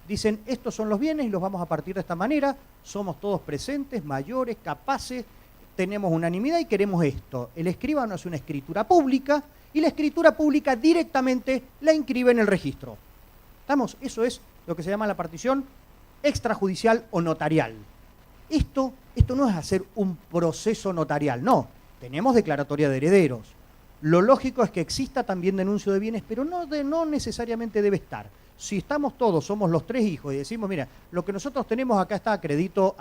Dicen, estos son los bienes y los vamos a partir de esta manera, somos todos presentes, mayores, capaces, tenemos unanimidad y queremos esto. El escribano hace una escritura pública y la escritura pública directamente la inscribe en el registro. ¿Estamos? Eso es lo que se llama la partición extrajudicial o notarial. Esto no es hacer un proceso notarial, no. Tenemos declaratoria de herederos. Lo lógico es que exista también denuncio de bienes, pero no necesariamente debe estar. Si estamos todos, somos los 3 hijos y decimos, mira, lo que nosotros tenemos acá está acredito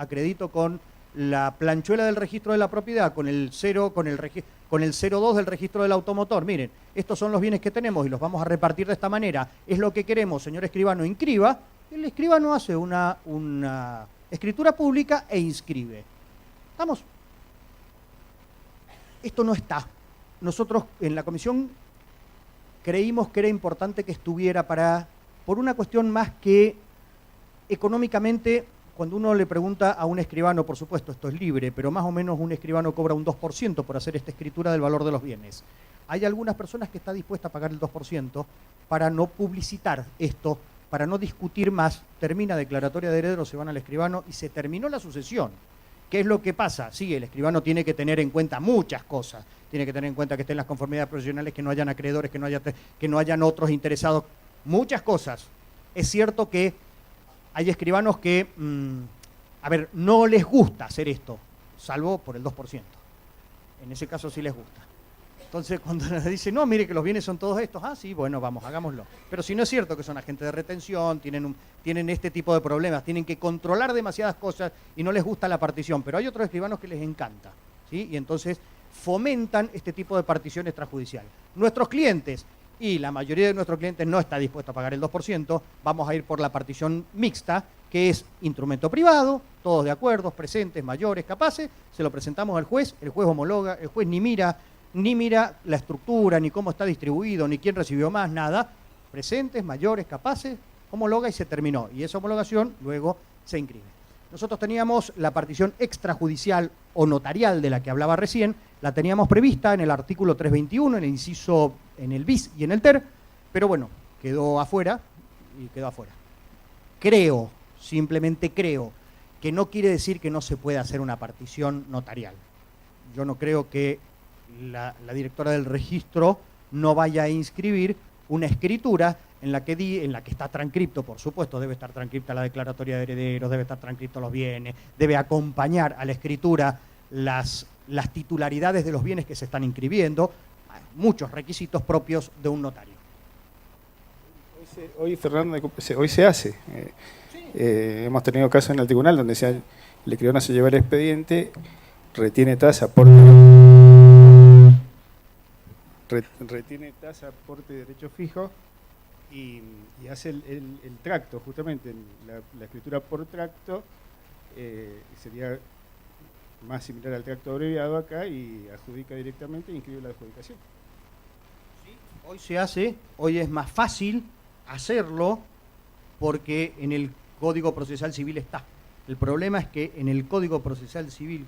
con la planchuela del registro de la propiedad, con el 02 del registro del automotor. Miren, estos son los bienes que tenemos y los vamos a repartir de esta manera. Es lo que queremos, señor escribano, inscriba. El escribano hace una escritura pública e inscribe. ¿Estamos? Esto no está. Nosotros en la comisión creímos que era importante que estuviera por una cuestión más que económicamente, cuando uno le pregunta a un escribano, por supuesto esto es libre, pero más o menos un escribano cobra un 2% por hacer esta escritura del valor de los bienes. Hay algunas personas que están dispuestas a pagar el 2% para no publicitar esto, para no discutir más, termina declaratoria de herederos, se van al escribano y se terminó la sucesión. ¿Qué es lo que pasa? Sí, el escribano tiene que tener en cuenta muchas cosas. Tiene que tener en cuenta que estén las conformidades profesionales, que no hayan acreedores, que no hayan otros interesados. Muchas cosas. Es cierto que hay escribanos que, no les gusta hacer esto, salvo por el 2%. En ese caso sí les gusta. Entonces, cuando les dice, no, mire que los bienes son todos estos, sí, bueno, vamos, hagámoslo. Pero si no es cierto que son agentes de retención, tienen este tipo de problemas, tienen que controlar demasiadas cosas y no les gusta la partición, pero hay otros escribanos que les encanta, ¿sí? Y entonces fomentan este tipo de partición extrajudicial. Nuestros clientes y la mayoría de nuestros clientes no está dispuesto a pagar el 2%, vamos a ir por la partición mixta, que es instrumento privado, todos de acuerdo, presentes, mayores, capaces, se lo presentamos al juez, el juez homologa, el juez ni mira la estructura, ni cómo está distribuido, ni quién recibió más, nada, presentes, mayores, capaces, homologa y se terminó. Y esa homologación luego se inscribe. Nosotros teníamos la partición extrajudicial o notarial de la que hablaba recién, la teníamos prevista en el artículo 321, en el inciso, en el bis y en el ter, pero bueno, quedó afuera y quedó afuera. Creo, simplemente creo, que no quiere decir que no se pueda hacer una partición notarial. Yo no creo que la directora del registro no vaya a inscribir una escritura en la que está transcripto, por supuesto, debe estar transcripta la declaratoria de herederos, debe estar transcripto los bienes, debe acompañar a la escritura las titularidades de los bienes que se están inscribiendo, muchos requisitos propios de un notario. Hoy, Fernando, hoy se hace. Hemos tenido casos en el tribunal donde el escribano se lleva el expediente, retiene tasa, aporte de derecho fijo y hace el tracto, justamente, la escritura por tracto sería más similar al tracto abreviado acá y adjudica directamente e inscribe la adjudicación. Sí, hoy se hace, hoy es más fácil hacerlo porque en el Código Procesal Civil está. El problema es que en el Código Procesal Civil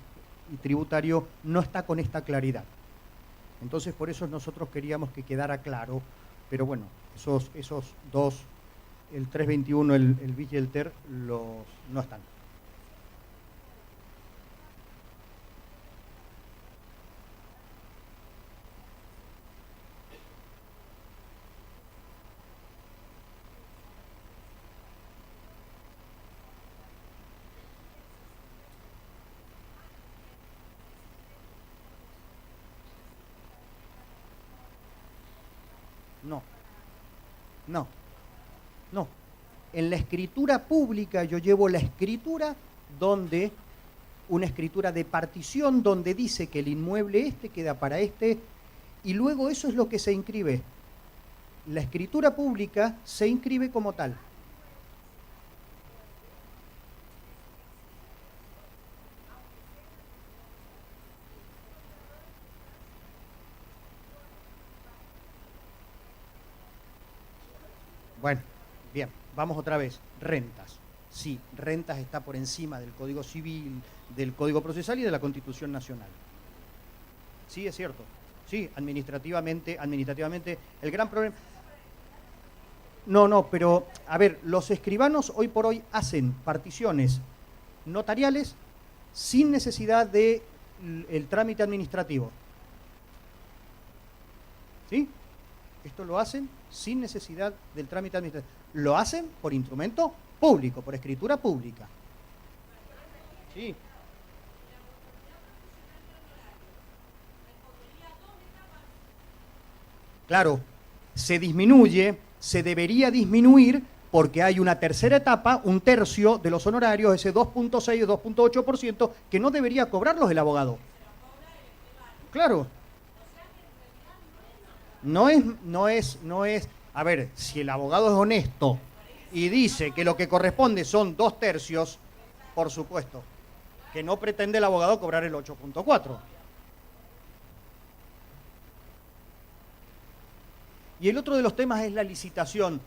y Tributario no está con esta claridad. Entonces, por eso nosotros queríamos que quedara claro, pero bueno, esos dos, el 321, el bis y el ter, no están. No. En la escritura pública yo llevo la escritura donde, una escritura de partición donde dice que el inmueble queda para y luego eso es lo que se inscribe. La escritura pública se inscribe como tal. Bueno, bien, vamos otra vez. Rentas. Sí, rentas está por encima del Código Civil, del Código Procesal y de la Constitución Nacional. Sí, es cierto. Sí, administrativamente, el gran problema... No, pero, a ver, los escribanos hoy por hoy hacen particiones notariales sin necesidad del trámite administrativo. ¿Sí? Esto lo hacen sin necesidad del trámite administrativo. Lo hacen por instrumento público, por escritura pública. Sí. Claro, se debería disminuir porque hay una tercera etapa, un tercio de los honorarios, ese 2.6 o 2.8%, que no debería cobrarlos el abogado. Claro. No es, a ver, si el abogado es honesto y dice que lo que corresponde son 2/3, por supuesto, que no pretende el abogado cobrar el 8.4. Y el otro de los temas es la licitación.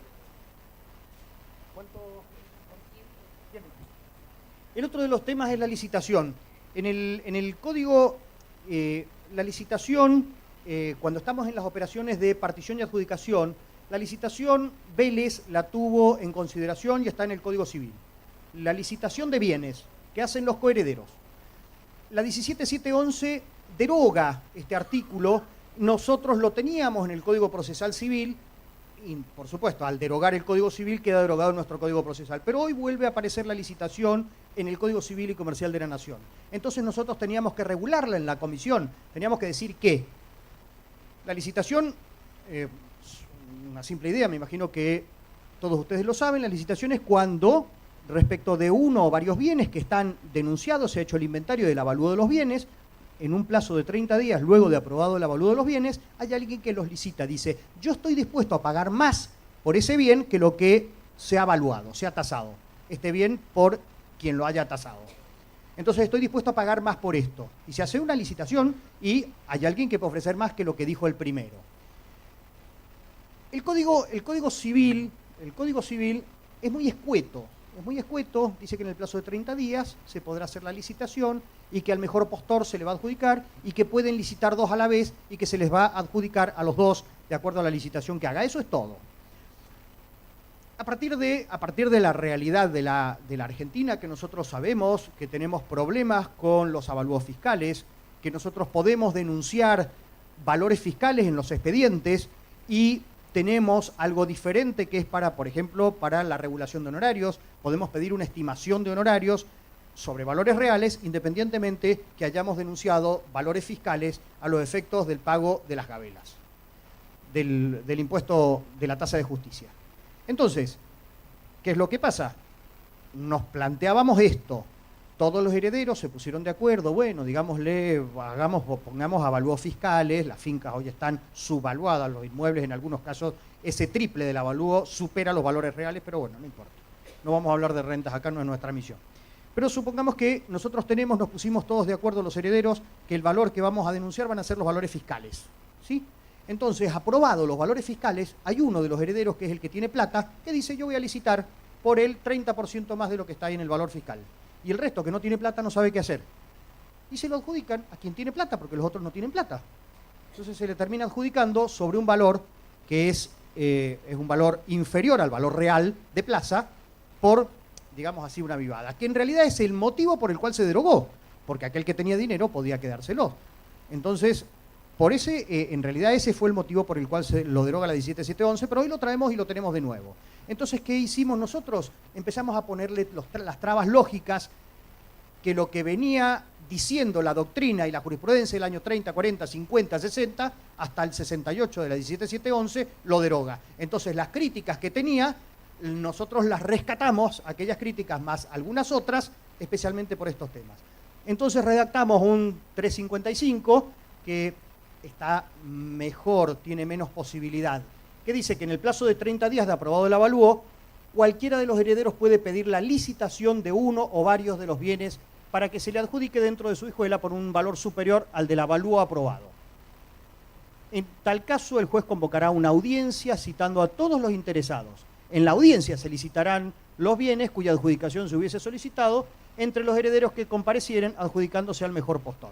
El otro de los temas es la licitación. En el código, la licitación, cuando estamos en las operaciones de partición y adjudicación, la licitación Vélez la tuvo en consideración y está en el Código Civil. La licitación de bienes que hacen los coherederos. La 17711 deroga este artículo. Nosotros lo teníamos en el Código Procesal Civil y, por supuesto, al derogar el Código Civil queda derogado nuestro Código Procesal. Pero hoy vuelve a aparecer la licitación en el Código Civil y Comercial de la Nación. Entonces nosotros teníamos que regularla en la comisión. Teníamos que decir que la licitación, una simple idea, me imagino que todos ustedes lo saben, la licitación es cuando, respecto de uno o varios bienes que están denunciados, se ha hecho el inventario del avalúo de los bienes, en un plazo de 30 días, luego de aprobado el avalúo de los bienes, hay alguien que los licita. Dice, yo estoy dispuesto a pagar más por ese bien que lo que se ha evaluado, se ha tasado. Este bien por quien lo haya tasado. Entonces estoy dispuesto a pagar más por esto. Y se hace una licitación y hay alguien que puede ofrecer más que lo que dijo el primero. El Código Civil es muy escueto. Dice que en el plazo de 30 días se podrá hacer la licitación y que al mejor postor se le va a adjudicar y que pueden licitar dos a la vez y que se les va a adjudicar a los dos de acuerdo a la licitación que haga. Eso es todo. A partir de la realidad de la Argentina, que nosotros sabemos que tenemos problemas con los avalúos fiscales, que nosotros podemos denunciar valores fiscales en los expedientes y tenemos algo diferente que es para, por ejemplo, para la regulación de honorarios. Podemos pedir una estimación de honorarios sobre valores reales, independientemente que hayamos denunciado valores fiscales a los efectos del pago de las gabelas, del impuesto de la tasa de justicia. Entonces, ¿qué es lo que pasa? Nos planteábamos esto. Todos los herederos se pusieron de acuerdo, bueno, digámosle, pongamos avalúos fiscales, las fincas hoy están subvaluadas, los inmuebles en algunos casos, ese triple del avalúo supera los valores reales, pero bueno, no importa. No vamos a hablar de rentas acá, no es nuestra misión. Pero supongamos que nosotros nos pusimos todos de acuerdo los herederos, que el valor que vamos a denunciar van a ser los valores fiscales, ¿sí? Entonces, aprobados los valores fiscales, hay uno de los herederos, que es el que tiene plata, que dice, yo voy a licitar por el 30% más de lo que está ahí en el valor fiscal. Y el resto, que no tiene plata, no sabe qué hacer. Y se lo adjudican a quien tiene plata, porque los otros no tienen plata. Entonces se le termina adjudicando sobre un valor que es un valor inferior al valor real de plaza por, digamos así, una vivada, que en realidad es el motivo por el cual se derogó, porque aquel que tenía dinero podía quedárselo. Entonces, en realidad ese fue el motivo por el cual se lo deroga la 17711, pero hoy lo traemos y lo tenemos de nuevo. Entonces, ¿qué hicimos nosotros? Empezamos a ponerle las trabas lógicas que lo que venía diciendo la doctrina y la jurisprudencia del año 30, 40, 50, 60, hasta el 68 de la 17711, lo deroga. Entonces, las críticas que tenía, nosotros las rescatamos, aquellas críticas más algunas otras, especialmente por estos temas. Entonces, redactamos un 355 que está mejor, tiene menos posibilidad, que dice que en el plazo de 30 días de aprobado el avalúo, cualquiera de los herederos puede pedir la licitación de uno o varios de los bienes para que se le adjudique dentro de su hijuela por un valor superior al del avalúo aprobado. En tal caso, el juez convocará una audiencia citando a todos los interesados. En la audiencia se licitarán los bienes cuya adjudicación se hubiese solicitado entre los herederos que comparecieren, adjudicándose al mejor postor.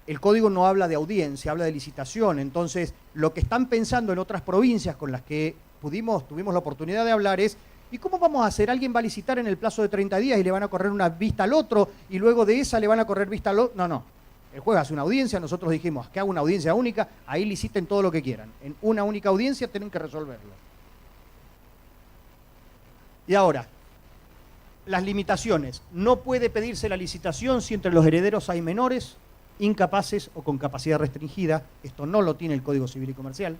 El código no habla de audiencia, habla de licitación. Entonces, lo que están pensando en otras provincias con las que tuvimos la oportunidad de hablar es, ¿y cómo vamos a hacer? ¿Alguien va a licitar en el plazo de 30 días y le van a correr una vista al otro y luego de esa le van a correr vista al otro? No. El juez hace una audiencia, nosotros dijimos que haga una audiencia única, ahí liciten todo lo que quieran. En una única audiencia tienen que resolverlo. Y ahora, las limitaciones. No puede pedirse la licitación si entre los herederos hay menores, incapaces o con capacidad restringida. Esto no lo tiene el Código Civil y Comercial.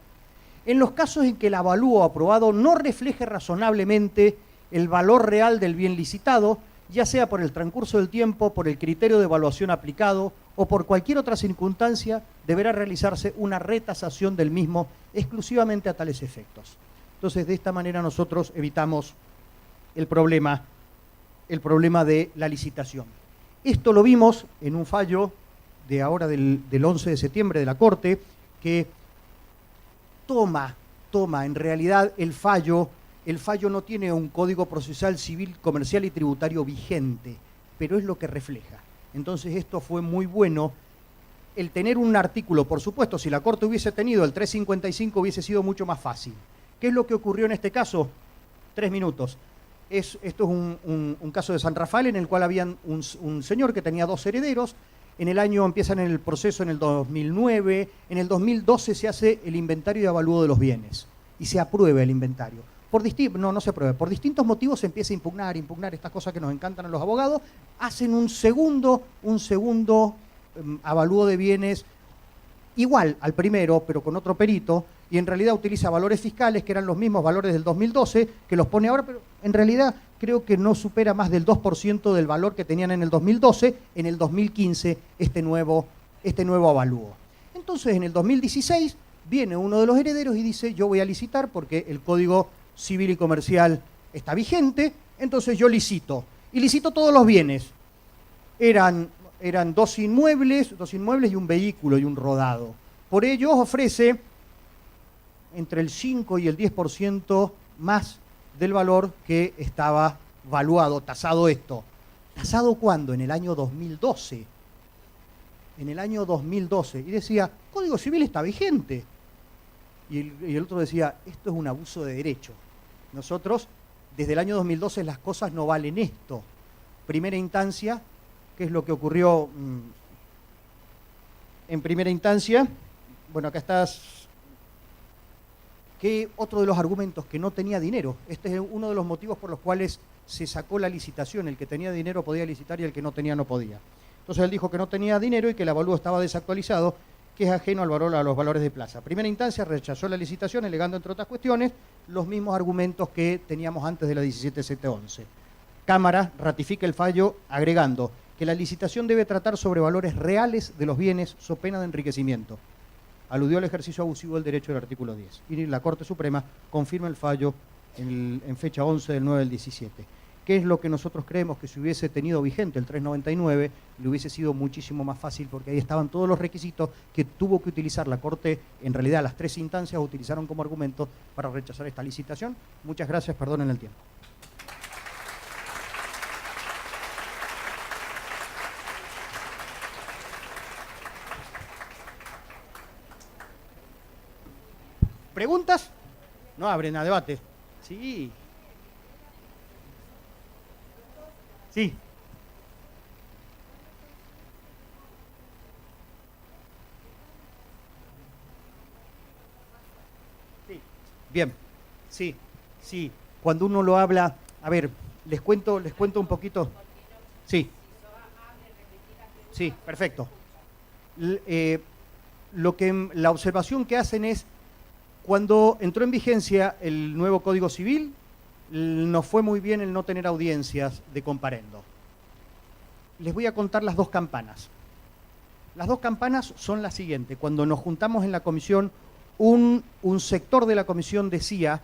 En los casos en que el avalúo aprobado no refleje razonablemente el valor real del bien licitado, ya sea por el transcurso del tiempo, por el criterio de evaluación aplicado o por cualquier otra circunstancia, deberá realizarse una retasación del mismo exclusivamente a tales efectos. Entonces, de esta manera nosotros evitamos el problema de la licitación. Esto lo vimos en un fallo de ahora del 11 de septiembre de la Corte, que toma en realidad el fallo no tiene un código procesal civil, comercial y tributario vigente, pero es lo que refleja. Entonces esto fue muy bueno, el tener un artículo, por supuesto, si la Corte hubiese tenido el 355 hubiese sido mucho más fácil. ¿Qué es lo que ocurrió en este caso? 3 minutos. Esto es un caso de San Rafael en el cual había un señor que tenía 2 herederos. Empiezan en el proceso en el 2009, en el 2012 se hace el inventario y avalúo de los bienes y se aprueba el inventario. No se aprueba. Por distintos motivos se empieza a impugnar estas cosas que nos encantan a los abogados. Hacen un segundo avalúo de bienes igual al primero, pero con otro perito, y en realidad utiliza valores fiscales que eran los mismos valores del 2012, que los pone ahora, pero en realidad, creo que no supera más del 2% del valor que tenían en el 2012, en el 2015 este nuevo avalúo. Entonces en el 2016 viene uno de los herederos y dice, yo voy a licitar porque el Código Civil y Comercial está vigente, entonces yo licito. Y licito todos los bienes. Eran dos inmuebles y un vehículo y un rodado. Por ello ofrece entre el 5 y el 10% más del valor que estaba valuado, tasado esto. ¿Tasado cuándo? En el año 2012. En el año 2012. Y decía, Código Civil está vigente. Y el otro decía, esto es un abuso de derecho. Nosotros, desde el año 2012, las cosas no valen esto. Primera instancia, ¿qué es lo que ocurrió en primera instancia? Bueno, acá estás. Que otro de los argumentos, que no tenía dinero. Este es uno de los motivos por los cuales se sacó la licitación. El que tenía dinero podía licitar y el que no tenía no podía. Entonces él dijo que no tenía dinero y que el avalúo estaba desactualizado, que es ajeno al valor, a los valores de plaza. Primera instancia rechazó la licitación, alegando, entre otras cuestiones, los mismos argumentos que teníamos antes de la 17711. Cámara ratifica el fallo agregando que la licitación debe tratar sobre valores reales de los bienes, so pena de enriquecimiento. Aludió al ejercicio abusivo del derecho del artículo 10. Y la Corte Suprema confirma el fallo en fecha 11 del 9 del 17. ¿Qué es lo que nosotros creemos? Que si hubiese tenido vigente el 399, le hubiese sido muchísimo más fácil, porque ahí estaban todos los requisitos que tuvo que utilizar la Corte. En realidad, las tres instancias utilizaron como argumento para rechazar esta licitación. Muchas gracias, perdonen el tiempo. ¿Preguntas? No abren a debate. Sí. Sí. Sí. Bien. Sí. Sí. Cuando uno lo habla, a ver, les cuento un poquito. Sí. Sí, perfecto. La observación que hacen es, cuando entró en vigencia el nuevo Código Civil, nos fue muy bien el no tener audiencias de comparendo. Les voy a contar las dos campanas. Las dos campanas son las siguientes. Cuando nos juntamos en la comisión, un sector de la comisión decía,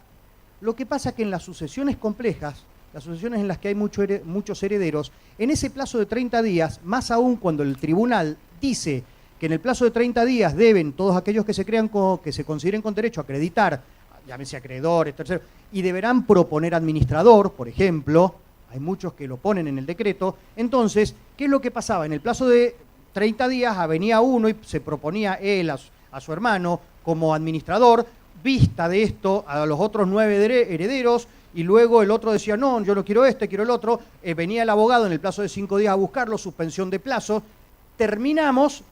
lo que pasa que en las sucesiones complejas, las sucesiones en las que hay muchos herederos, en ese plazo de 30 días, más aún cuando el tribunal dice que en el plazo de 30 días deben todos aquellos que se consideren con derecho a acreditar, llámese acreedores, terceros, y deberán proponer administrador, por ejemplo, hay muchos que lo ponen en el decreto. Entonces, ¿qué es lo que pasaba? En el plazo de 30 días venía uno y se proponía él a su hermano como administrador, vista de esto a los otros 9 herederos, y luego el otro decía, no, yo no quiero este, quiero el otro, venía el abogado en el plazo de 5 días a buscarlo, suspensión de plazo. Terminamos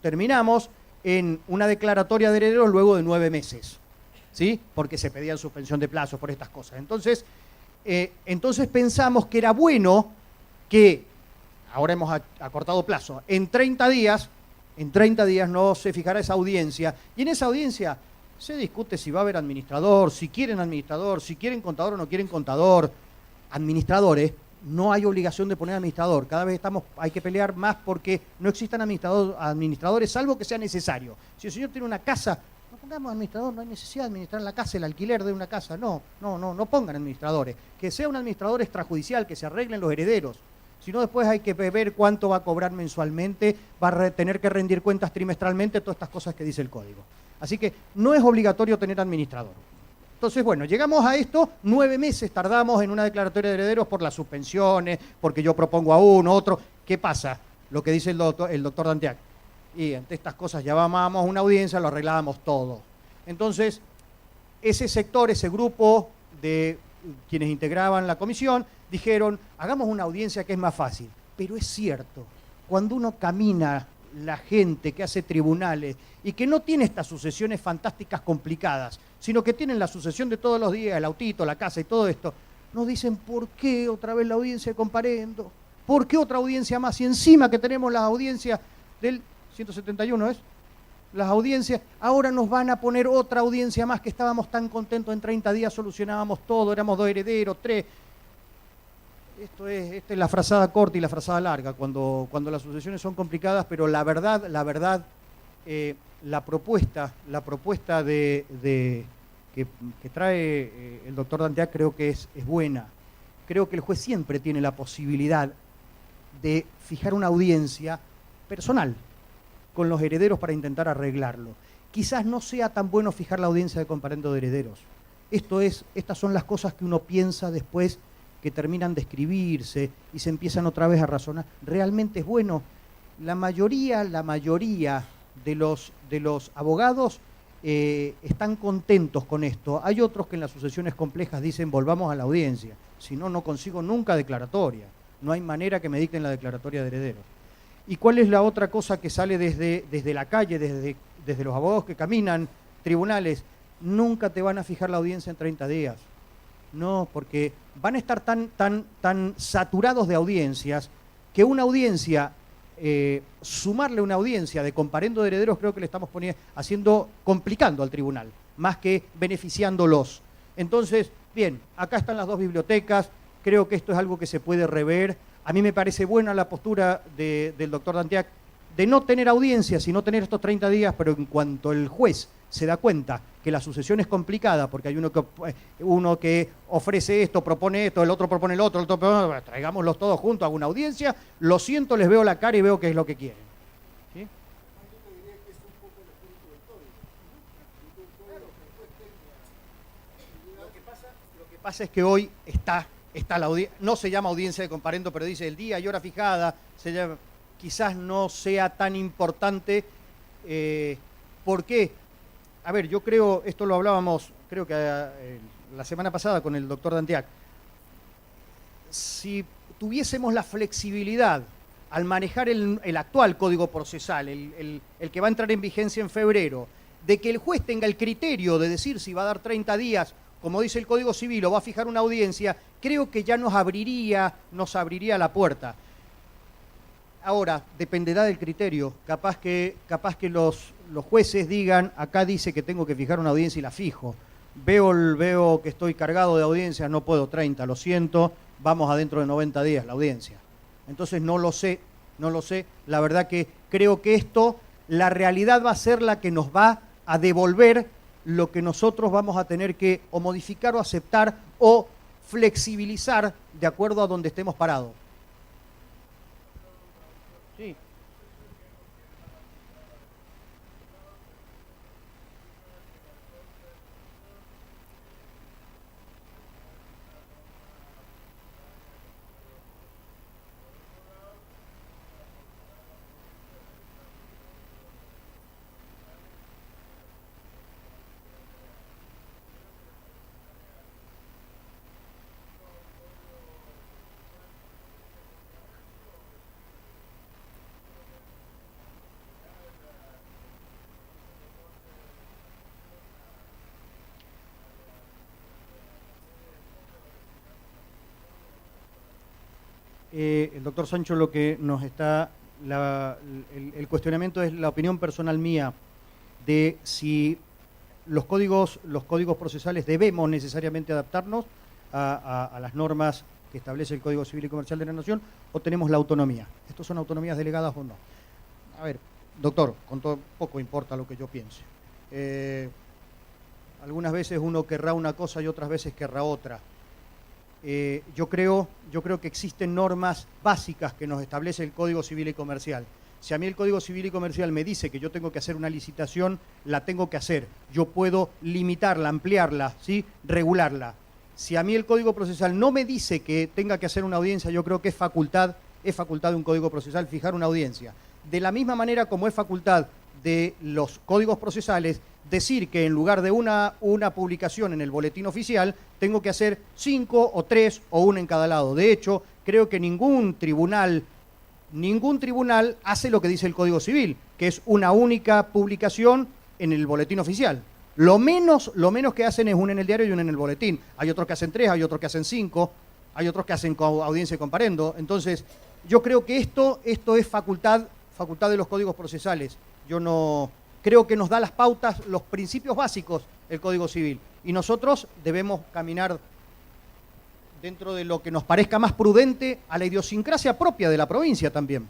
en una declaratoria de herederos luego de 9 meses, ¿sí? Porque se pedían suspensión de plazo por estas cosas. Entonces pensamos que era bueno que, ahora hemos acortado plazo, en 30 días no se fijara esa audiencia, y en esa audiencia se discute si va a haber administrador, si quieren contador o no quieren contador. Administradores, no hay obligación de poner administrador. Cada vez hay que pelear más porque no existan administradores, salvo que sea necesario. Si el señor tiene una casa, no pongamos administrador, no hay necesidad de administrar la casa, el alquiler de una casa. No pongan administradores. Que sea un administrador extrajudicial, que se arreglen los herederos. Si no, después hay que ver cuánto va a cobrar mensualmente, va a tener que rendir cuentas trimestralmente, todas estas cosas que dice el código. Así que no es obligatorio tener administrador. Entonces, bueno, llegamos a esto, 9 meses tardamos en una declaratoria de herederos por las suspensiones, porque yo propongo a uno, otro. ¿Qué pasa? Lo que dice el doctor Danteac. Y ante estas cosas llamábamos a una audiencia, lo arreglábamos todo. Entonces, ese sector, ese grupo de quienes integraban la comisión, dijeron, hagamos una audiencia que es más fácil. Pero es cierto, cuando uno camina, la gente que hace tribunales y que no tiene estas sucesiones fantásticas complicadas, sino que tienen la sucesión de todos los días, el autito, la casa y todo esto, nos dicen, ¿por qué otra vez la audiencia de comparendo? ¿Por qué otra audiencia más? Y encima que tenemos las audiencias del 171, ¿es? Las audiencias, ahora nos van a poner otra audiencia más, que estábamos tan contentos, en 30 días solucionábamos todo, éramos 2 herederos, 3. Esta es la frazada corta y la frazada larga, cuando las sucesiones son complicadas, pero la verdad, la propuesta que trae el doctor Danteac creo que es buena. Creo que el juez siempre tiene la posibilidad de fijar una audiencia personal con los herederos para intentar arreglarlo. Quizás no sea tan bueno fijar la audiencia de comparendo de herederos. Estas son las cosas que uno piensa después que terminan de escribirse y se empiezan otra vez a razonar. ¿Realmente es bueno? La mayoría de los abogados están contentos con esto. Hay otros que en las sucesiones complejas dicen volvamos a la audiencia, si no, no consigo nunca declaratoria. No hay manera que me dicten la declaratoria de herederos. ¿Y cuál es la otra cosa que sale desde la calle, desde los abogados que caminan, tribunales? Nunca te van a fijar la audiencia en 30 días. No, porque van a estar tan saturados de audiencias que una audiencia, sumarle una audiencia de comparendo de herederos, creo que le estamos complicando al tribunal, más que beneficiándolos. Entonces, bien, acá están las dos bibliotecas, creo que esto es algo que se puede rever. A mí me parece buena la postura del doctor Danteac de no tener audiencia, sino tener estos 30 días, pero en cuanto el juez se da cuenta que la sucesión es complicada, porque hay uno que ofrece esto, propone esto, el otro propone el otro, traigámoslos todos juntos, hago una audiencia, lo siento, les veo la cara y veo qué es lo que quieren. ¿Sí? Lo que pasa es que hoy está la audiencia, no se llama audiencia de comparendo, pero dice el día y hora fijada, quizás no sea tan importante. ¿Por qué? A ver, yo creo, esto lo hablábamos, creo que la semana pasada con el doctor Danteac, si tuviésemos la flexibilidad al manejar el actual Código Procesal, el que va a entrar en vigencia en febrero, de que el juez tenga el criterio de decir si va a dar 30 días, como dice el Código Civil, o va a fijar una audiencia, creo que ya nos abriría la puerta. Ahora, dependerá del criterio. Capaz que los jueces digan, acá dice que tengo que fijar una audiencia y la fijo. Veo que estoy cargado de audiencias, no puedo 30, lo siento, vamos adentro de 90 días la audiencia. Entonces no lo sé. La verdad que creo que la realidad va a ser la que nos va a devolver lo que nosotros vamos a tener que o modificar o aceptar o flexibilizar de acuerdo a donde estemos parados. Sí. El doctor Sancho lo que nos está, el cuestionamiento es la opinión personal mía de si los códigos procesales debemos necesariamente adaptarnos a las normas que establece el Código Civil y Comercial de la Nación o tenemos la autonomía. ¿Estos son autonomías delegadas o no? A ver, doctor, con todo poco importa lo que yo piense. Algunas veces uno querrá una cosa y otras veces querrá otra. Yo creo que existen normas básicas que nos establece el Código Civil y Comercial. Si a mí el Código Civil y Comercial me dice que yo tengo que hacer una licitación, la tengo que hacer. Yo puedo limitarla, ampliarla, ¿sí? Regularla. Si a mí el Código Procesal no me dice que tenga que hacer una audiencia, yo creo que es facultad de un Código Procesal fijar una audiencia. De la misma manera como es facultad de los códigos procesales decir que en lugar de una publicación en el boletín oficial, tengo que hacer 5 o 3 o 1 en cada lado. De hecho, creo que ningún tribunal hace lo que dice el Código Civil, que es una única publicación en el boletín oficial. Lo menos que hacen es una en el diario y una en el boletín. Hay otros que hacen 3, hay otros que hacen 5, hay otros que hacen audiencia y comparendo. Entonces, yo creo que esto es facultad de los códigos procesales. Yo no creo que nos da las pautas, los principios básicos el Código Civil. Y nosotros debemos caminar dentro de lo que nos parezca más prudente, a la idiosincrasia propia de la provincia también.